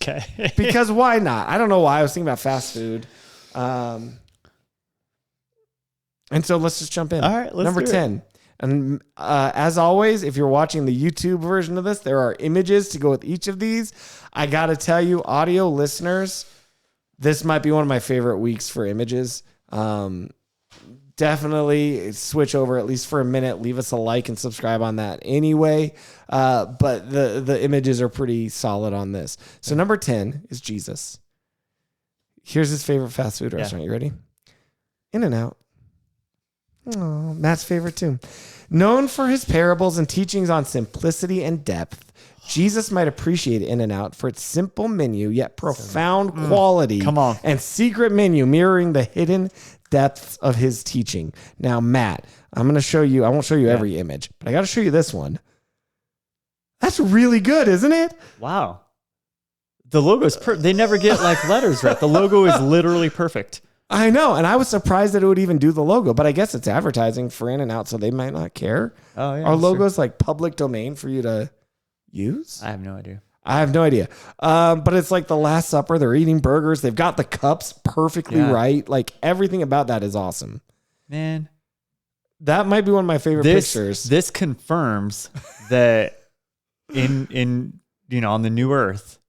Okay. Because why not? I don't know why. I was thinking about fast food. And so let's just jump in. All right, let's Number do 10. And as always, if you're watching the YouTube version of this, there are images to go with each of these. I got to tell you, audio listeners, this might be one of my favorite weeks for images. Definitely switch over at least for a minute. Leave us a like and subscribe on that anyway. But the images are pretty solid on this. So number 10 is Jesus. Here's his favorite fast food restaurant. You ready? In-N-Out. Oh, Matt's favorite too. Known for his parables and teachings on simplicity and depth, Jesus might appreciate In-N-Out for its simple menu, yet profound quality and secret menu mirroring the hidden depths of his teaching. Now, Matt, I'm going to show you, I won't show you every image, but I got to show you this one. That's really good, isn't it? Wow. The logo's they never get like letters right. The logo is literally perfect. I know, and I was surprised that it would even do the logo, but I guess it's advertising for In-N-Out, so they might not care. Oh, yeah. Our logo's like public domain for you to use? I have no idea. But it's like the Last Supper. They're eating burgers. They've got the cups perfectly right. Like everything about that is awesome. Man. That might be one of my favorite pictures. This confirms that in on the new earth,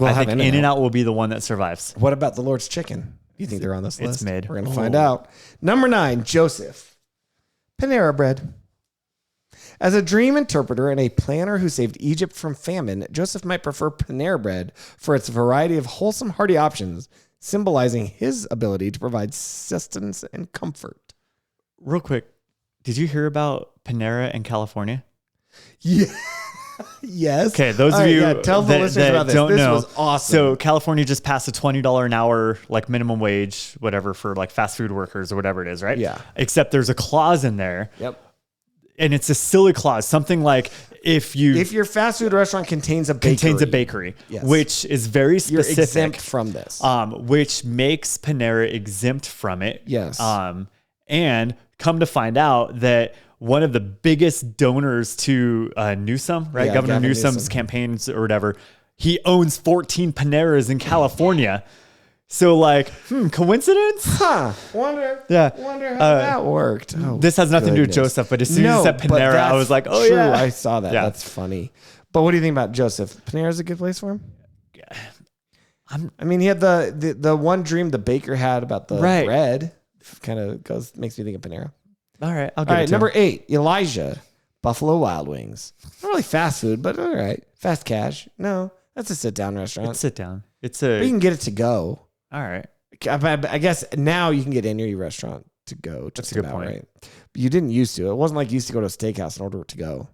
I think In-N-Out will be the one that survives. What about the Lord's Chicken? Do you think they're on this list? It's mid. We're going to find out. Number 9, Joseph. Panera Bread. As a dream interpreter and a planner who saved Egypt from famine, Joseph might prefer Panera Bread for its variety of wholesome, hearty options, symbolizing his ability to provide sustenance and comfort. Real quick, did you hear about Panera in California? Yeah. Yes. Okay, those All of right, you yeah, tell the that, listeners that about this. don't This know, was awesome. So California just passed a $20 an hour like minimum wage, whatever, for like fast food workers or whatever it is, right? Yeah. Except there's a clause in there. Yep. And it's a silly clause, something like if your fast food restaurant contains a bakery, yes, which is very specific, you're exempt from this. Which makes Panera exempt from it. Yes. And come to find out that one of the biggest donors to Newsom, right? Yeah, Governor Gavin Newsom's Newsom. campaigns or whatever, he owns 14 Paneras in California. So like, coincidence? Huh. Wonder how that worked. Oh, This has nothing to do with goodness. Joseph, but as soon as you said but Panera, I that's was like, oh true. yeah. I saw that. Yeah. That's funny. But what do you think about Joseph? Panera's a good place for him? I mean, he had the one dream the baker had about the bread. Kind of makes me think of Panera. All right, I'll give All it right, to number him. 8, Elijah, Buffalo Wild Wings. Not really fast food, but all right. Fast cash. No, that's a sit-down restaurant. Sit down. It's But you a can get it to go. all right. I guess now you can get any restaurant to go. That's a good point. Right? But you didn't used to. It wasn't like you used to go to a steakhouse and order it to go.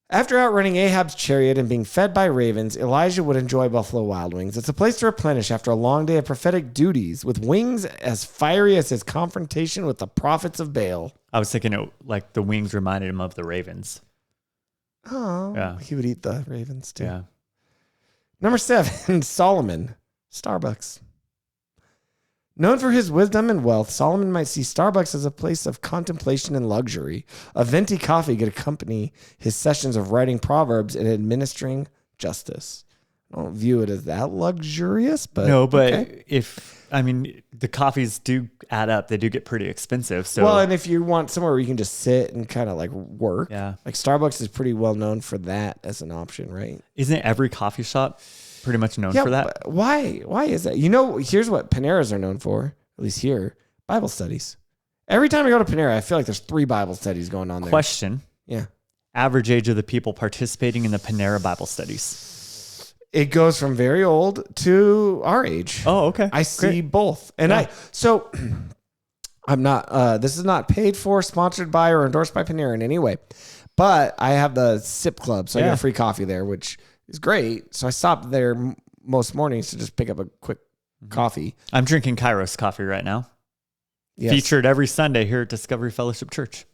After outrunning Ahab's chariot and being fed by ravens, Elijah would enjoy Buffalo Wild Wings. It's a place to replenish after a long day of prophetic duties, with wings as fiery as his confrontation with the prophets of Baal. I was thinking it like the wings reminded him of the Ravens. Oh, Yeah. he would eat the ravens too. Yeah. Number 7, Solomon, Starbucks. Known for his wisdom and wealth, Solomon might see Starbucks as a place of contemplation and luxury. A venti coffee could accompany his sessions of writing proverbs and administering justice. I don't view it as that luxurious, but No, but okay. the coffees do add up. They do get pretty expensive. So Well, and if you want somewhere where you can just sit and kind of like work, yeah. like Starbucks is pretty well known for that as an option, right? Isn't every coffee shop pretty much known for that? But why? Why is that? You know, here's what Paneras are known for, at least here, Bible studies. Every time I go to Panera, I feel like there's 3 Bible studies going on there. Question. Yeah. Average age of the people participating in the Panera Bible studies. It goes from very old to our age. Oh, okay. I see both. And Yeah. I'm not, this is not paid for, sponsored by, or endorsed by Panera in any way. But I have the Sip Club, so I get a free coffee there, which is great. So I stop there most mornings to just pick up a quick coffee. I'm drinking Kairos coffee right now. Yes. Featured every Sunday here at Discovery Fellowship Church.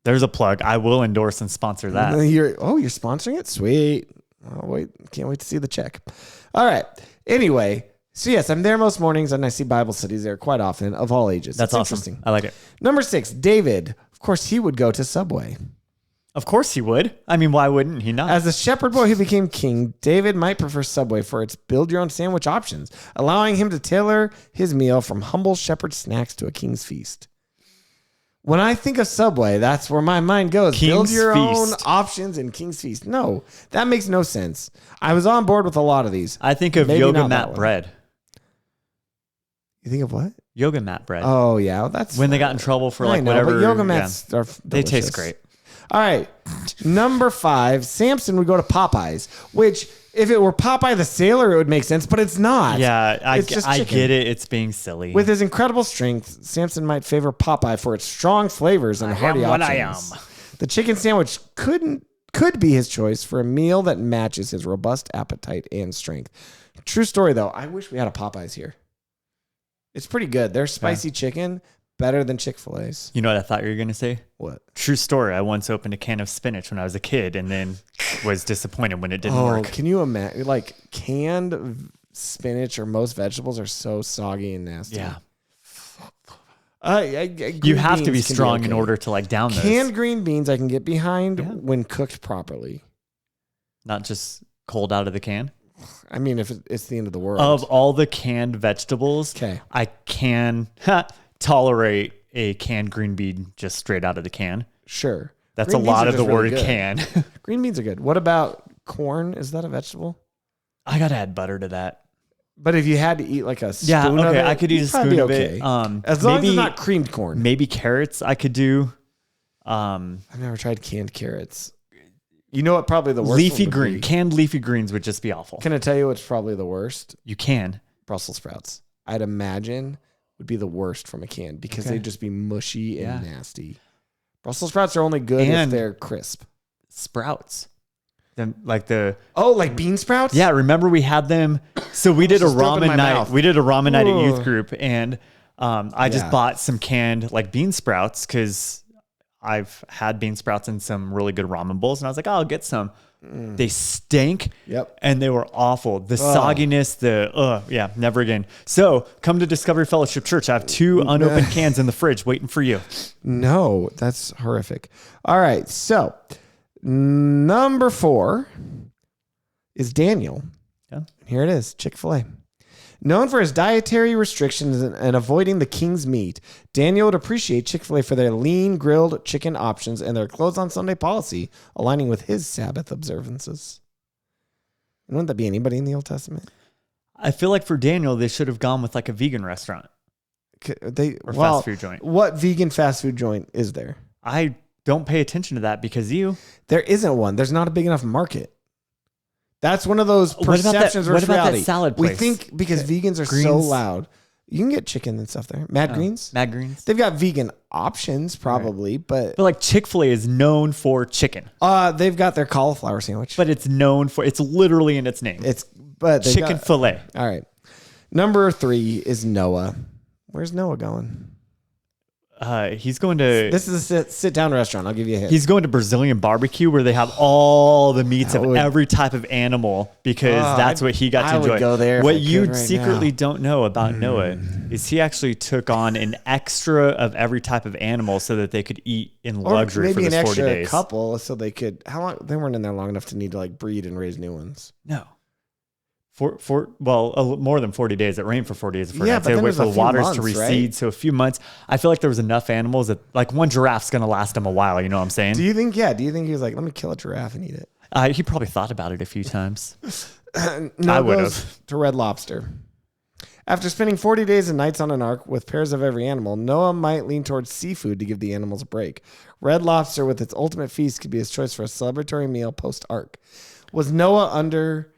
There's a plug. I will endorse and sponsor that. You're sponsoring it? Sweet. Oh, wait. Can't wait to see the check. All right. Anyway, so yes, I'm there most mornings and I see Bible studies there quite often of all ages. That's It's awesome. Interesting. I like it. Number 6, David. Of course, he would go to Subway. Of course he would. I mean, why wouldn't he not? As a shepherd boy who became king, David might prefer Subway for its build-your-own sandwich options, allowing him to tailor his meal from humble shepherd snacks to a king's feast. When I think of Subway, that's where my mind goes. King's Build your own Feast. options and King's Feast. No, that makes no sense. I was on board with a lot of these. I think of Maybe yoga not that mat one. bread. You think of what? Yoga mat bread. Oh, yeah. That's When they got in trouble for I like know, whatever. but yoga mats are They delicious. taste great. All right. Number 5, Samson would go to Popeyes, which if it were Popeye the Sailor, it would make sense, but it's not. Yeah, I It's just chicken. get it. It's being silly. With his incredible strength, Samson might favor Popeye for its strong flavors and hearty what options. I am. The chicken sandwich could be his choice for a meal that matches his robust appetite and strength. True story, though. I wish we had a Popeyes here. It's pretty good. Their spicy chicken, better than Chick-fil-A's. You know what I thought you were going to say? What? True story. I once opened a can of spinach when I was a kid and then was disappointed when it didn't Oh, work. can you imagine? Like canned spinach or most vegetables are so soggy and nasty. Yeah. You You have to be strong in order to like down those. Canned green beans I can get behind when cooked properly. Not just cold out of the can. I mean, if it's the end of the world. Of all the canned vegetables, Okay. I can tolerate a canned green bean just straight out of the can. Sure. That's Green a beans lot are of the just really word good. can. Green beans are good. What about corn? Is that a vegetable? I got to add butter to that. But if you had to eat like a spoon Yeah, of okay. it, I could eat a you'd probably spoon be of okay. it. As long as maybe, it's not creamed corn. Maybe carrots I could do. I've never tried canned carrots. You know what? Probably the worst. Leafy one would green. be- Canned leafy greens would just be awful. Can I tell you what's probably the worst? You can. Brussels sprouts. I'd imagine would be the worst from a can because Okay. they'd just be mushy and Yeah. nasty. Brussels sprouts are only good if And- they're crisp. Sprouts. Like bean sprouts? yeah, remember we had them. So we did a Just throw them in ramen my night. mouth. We did a ramen night at Ooh. youth group, and I just Yeah. bought some canned like bean sprouts because I've had bean sprouts in some really good ramen bowls, and I was like, oh, I'll get some. They stink. Yep. And they were awful. The sogginess, never again. So come to Discovery Fellowship Church. I have 2 unopened cans in the fridge waiting for you. No, that's horrific. All right. So number 4 is Daniel. Yeah. Here it is, Chick-fil-A. Known for his dietary restrictions and avoiding the king's meat, Daniel would appreciate Chick-fil-A for their lean grilled chicken options and their closed on Sunday policy, aligning with his Sabbath observances. And wouldn't that be anybody in the Old Testament? I feel like for Daniel, they should have gone with like a vegan restaurant or fast food joint. What vegan fast food joint is there? I don't pay attention to that because There isn't one. There's not a big enough market. That's one of those perceptions what versus about that reality. salad We place? think because vegans are so Greens? loud. You can get chicken and stuff there. Mad Greens. Mad Greens. They've got vegan options probably, but But like Chick-fil-A is known for chicken, they've got their cauliflower sandwich. but it's literally in its name. But they've Chicken got- fillet. All right. Number 3 is Noah. Where's Noah going? He's going to This is a sit down restaurant. I'll give you a hint. he's going to Brazilian barbecue where they have all the meats of every type of animal because that's what he got to I would enjoy. go there if What I you could right secretly now. don't know about Noah is he actually took on an extra of every type of animal so that they could eat in Or luxury for maybe this an 40 extra days. couple so they could. How long? They weren't in there long enough to need to like breed and raise new ones. No. More than 40 days. It rained for 40 days. Yeah, but to then wait there's for a the few waters months, to recede. right? So a few months. I feel like there was enough animals that like one giraffe's going to last him a while. You know what I'm saying? Do you think? Yeah. Do you think he was like, let me kill a giraffe and eat it? He probably thought about it a few times. No, I would goes have. to Red Lobster. After spending 40 days and nights on an ark with pairs of every animal, Noah might lean towards seafood to give the animals a break. Red Lobster, with its ultimate feast, could be his choice for a celebratory meal post-ark. Was Noah under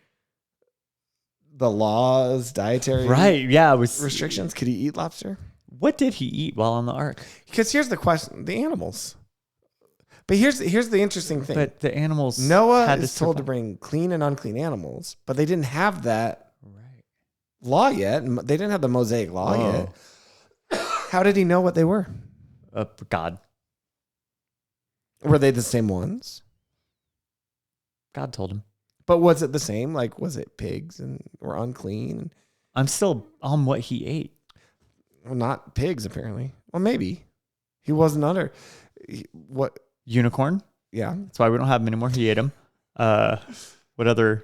the laws, dietary Right. Yeah. It was. restrictions? Could he eat lobster? What did he eat while on the ark? Because here's the question: the animals. But here's the interesting thing. But the animals. Noah had is told to survive. bring clean and unclean animals, but they didn't have that law yet. They didn't have the Mosaic law Whoa. yet. How did he know what they were? God. Were they the same ones? God told him. But was it the same? Like, was it pigs and were unclean? I'm still on what he ate. Well, not pigs, apparently. Well, maybe. He wasn't under. What? Unicorn. Yeah. That's why we don't have them anymore. He ate them. What other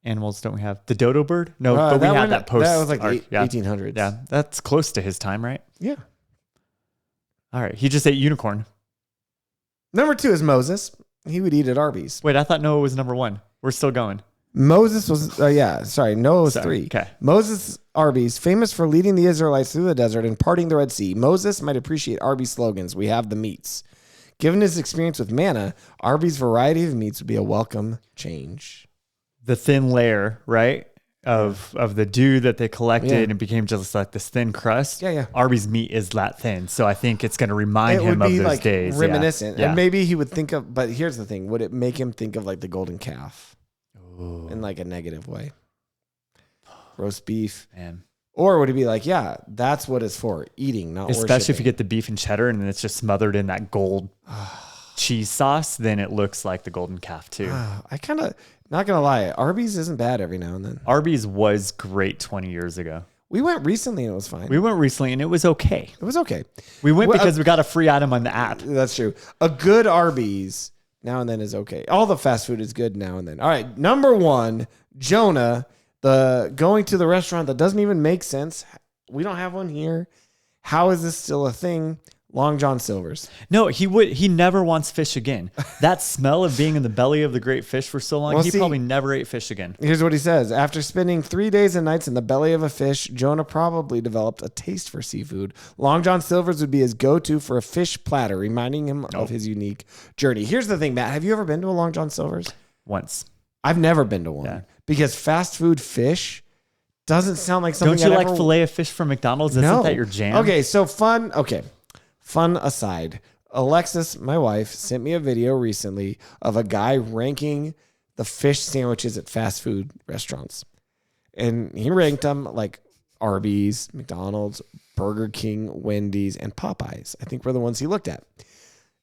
animals don't we have? The dodo bird? No, but we had that post. That was like the yeah. 1800s. Yeah, that's close to his time, right? Yeah. All right. He just ate unicorn. Number 2 is Moses. He would eat at Arby's. Wait, I thought Noah was number 1. We're still going. Moses was, Noah was 3. Okay. Moses, Arby's, famous for leading the Israelites through the desert and parting the Red Sea. Moses might appreciate Arby's slogans, we have the meats. Given his experience with manna, Arby's variety of meats would be a welcome change. The thin layer, right? Of the dew that they collected Yeah. and it became just like this thin crust. Yeah, yeah. Arby's meat is that thin. So I think it's going to remind It him would of be those like days. Yeah. reminiscent. Yeah. And maybe he would think of, but here's the thing. Would it make him think of like the golden calf in like a negative way? Roast beef. Man. Or would it be like, yeah, that's what it's for, eating, not Especially if you worshiping. get the beef and cheddar and it's just smothered in that gold cheese sauce, then it looks like the golden calf too. I kind of, not going to lie, Arby's isn't bad every now and then. Arby's was great 20 years ago. We went recently and it was fine. We went recently and it was okay. It was okay. We went Well, because we got a free item on the app. That's true. A good Arby's now and then is okay. All the fast food is good now and then. All right, number 1, Jonah, the going to the restaurant that doesn't even make sense. We don't have one here. How is this still a thing? Long John Silver's. No, he never wants fish again. That smell of being in the belly of the great fish for so long, Well, he see- probably never ate fish again. Here's what he says. After spending 3 days and nights in the belly of a fish, Jonah probably developed a taste for seafood. Long John Silver's would be his go-to for a fish platter, reminding him of his unique journey. Here's the thing, Matt. Have you ever been to a Long John Silver's? Once. I've never been to one Yeah. because fast food fish doesn't sound like something Don't you I'd like ever... filet of fish from McDonald's? Isn't that your jam? Okay, so fun. Okay, fun aside. Alexis, my wife, sent me a video recently of a guy ranking the fish sandwiches at fast food restaurants. And he ranked them like Arby's, McDonald's, Burger King, Wendy's, and Popeyes. I think were the ones he looked at.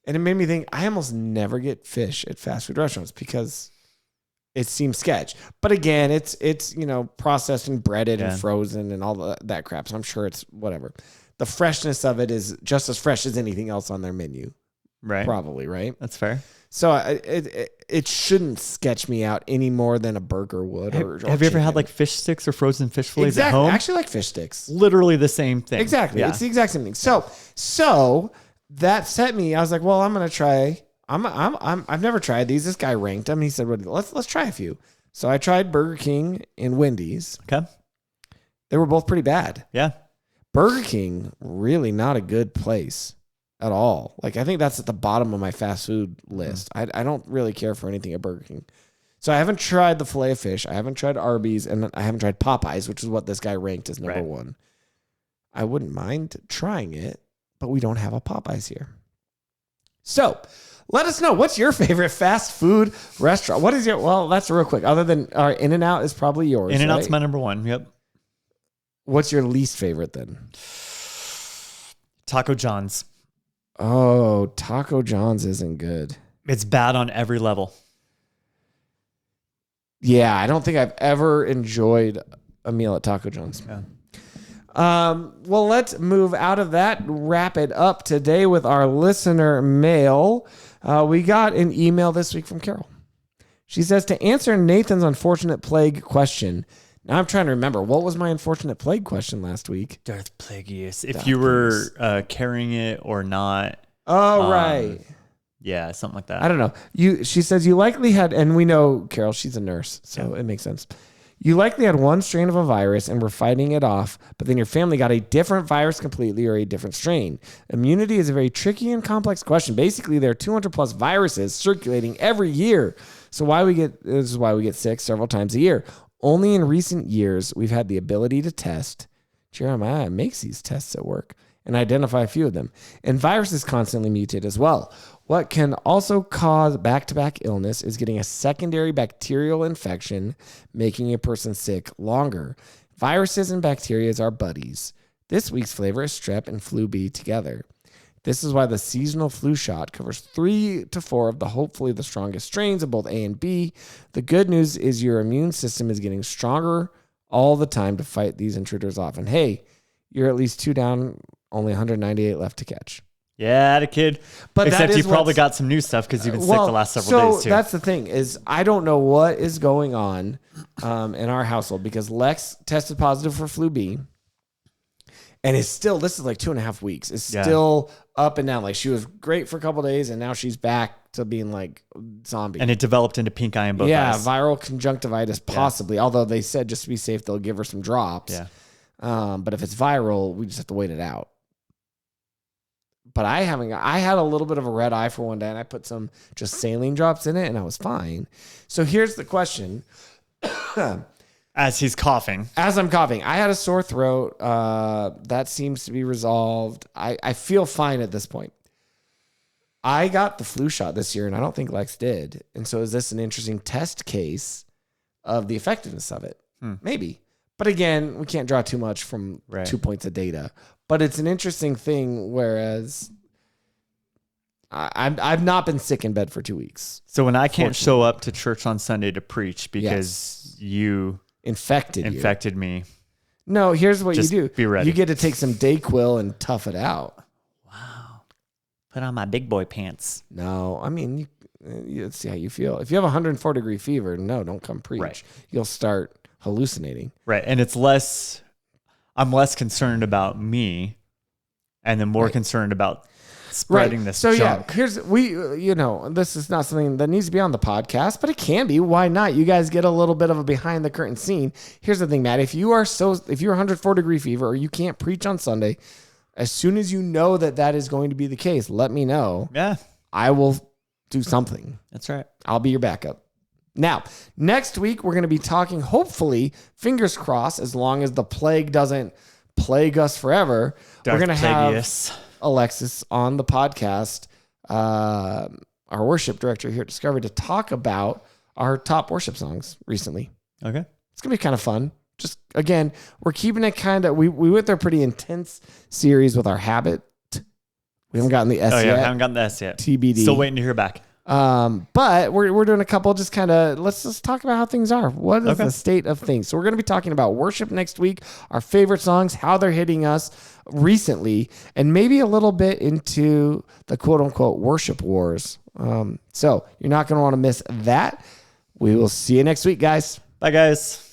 And it made me think, I almost never get fish at fast food restaurants because it seems sketch. But again, it's processed and breaded and frozen and all that crap. So I'm sure it's whatever. The freshness of it is just as fresh as anything else on their menu. Right. Probably, right? That's fair. So it shouldn't sketch me out any more than a burger would. Have you ever had like fish sticks or frozen fish fillets at home? I actually like fish sticks. Literally the same thing. Exactly. Yeah. It's the exact same thing. So that set me. I was like, well, I'm gonna try. I've never tried these. This guy ranked them. He said, well, let's try a few. So I tried Burger King and Wendy's. Okay. They were both pretty bad. Yeah. Burger King, really not a good place at all. Like, I think that's at the bottom of my fast food list. I don't really care for anything at Burger King. So I haven't tried the filet of fish. I haven't tried Arby's, and I haven't tried Popeyes, which is what this guy ranked as number one. I wouldn't mind trying it, but we don't have a Popeyes here. So let us know, what's your favorite fast food restaurant? What is your, well, that's real quick. Other than our In-N-Out is probably yours. In-N-Out's my number one. Yep. What's your least favorite then? Taco John's. Oh, Taco John's isn't good. It's bad on every level. Yeah, I don't think I've ever enjoyed a meal at Taco John's. Yeah. Well, let's move out of that. Wrap it up today with our listener mail. We got an email this week from Carol. She says, to answer Nathan's unfortunate plague question. Now I'm trying to remember, what was my unfortunate plague question last week? Darth Plagueis. If you were carrying it or not. Oh, right. Yeah, something like that. I don't know. She says you likely had, and we know Carol, she's a nurse, so it makes sense. You likely had one strain of a virus and were fighting it off, but then your family got a different virus completely or a different strain. Immunity is a very tricky and complex question. Basically, there are 200 plus viruses circulating every year. So this is why we get sick several times a year. Only in recent years, we've had the ability to test. Jeremiah makes these tests at work and identify a few of them. And viruses constantly mutate as well. What can also cause back-to-back illness is getting a secondary bacterial infection, making a person sick longer. Viruses and bacteria are buddies. This week's flavor is strep and flu B together. This is why the seasonal flu shot covers 3 to 4 of hopefully the strongest strains of both A and B. The good news is your immune system is getting stronger all the time to fight these intruders off. And hey, you're at least 2 down, only 198 left to catch. Yeah, the kid. But except you probably got some new stuff because you've been sick the last several days too. So that's the thing is I don't know what is going on in our household because Lex tested positive for flu B. And it's still, this is like 2.5 weeks. It's still up and down. Like she was great for a couple of days and now she's back to being like zombie. And it developed into pink eye in both eyes. Yeah, viral conjunctivitis possibly. Although they said just to be safe, they'll give her some drops. Yeah. But if it's viral, we just have to wait it out. But I had a little bit of a red eye for one day and I put some just saline drops in it and I was fine. So here's the question. As he's coughing. As I'm coughing. I had a sore throat. That seems to be resolved. I feel fine at this point. I got the flu shot this year, and I don't think Lex did. And so is this an interesting test case of the effectiveness of it? Maybe. But again, we can't draw too much from 2 points of data. But it's an interesting thing, whereas I've not been sick in bed for 2 weeks. So when I can't show up to church on Sunday to preach because you... infected me. No, here's what you do. Be ready. You get to take some Dayquil and tough it out. Wow. Put on my big boy pants. No, I mean, let's see how you feel. If you have 104-degree fever, no, don't come preach. Right. You'll start hallucinating. Right. And I'm less concerned about me and then more concerned about spreading this junk. Yeah, this is not something that needs to be on the podcast, but it can be. Why not? You guys get a little bit of a behind the curtain scene. Here's the thing, Matt. If you're 104-degree fever or you can't preach on Sunday, as soon as you know that is going to be the case, let me know. Yeah. I will do something. That's right. I'll be your backup. Now, next week, we're going to be talking, hopefully, fingers crossed, as long as the plague doesn't plague us forever, we're going to have Alexis on the podcast our worship director here at Discovery to talk about our top worship songs recently. Okay. It's going to be kind of fun. Just, again, we're keeping it kind of, we went through a pretty intense series with our Habit. We haven't gotten the S yet. I haven't gotten the S yet. TBD. Still waiting to hear back. But we're doing a couple, just kind of, let's just talk about how things are. What is Okay. the state of things? So we're going to be talking about worship next week, our favorite songs, how they're hitting us recently, and maybe a little bit into the quote unquote worship wars. So you're not going to want to miss that. We will see you next week, guys. Bye, guys.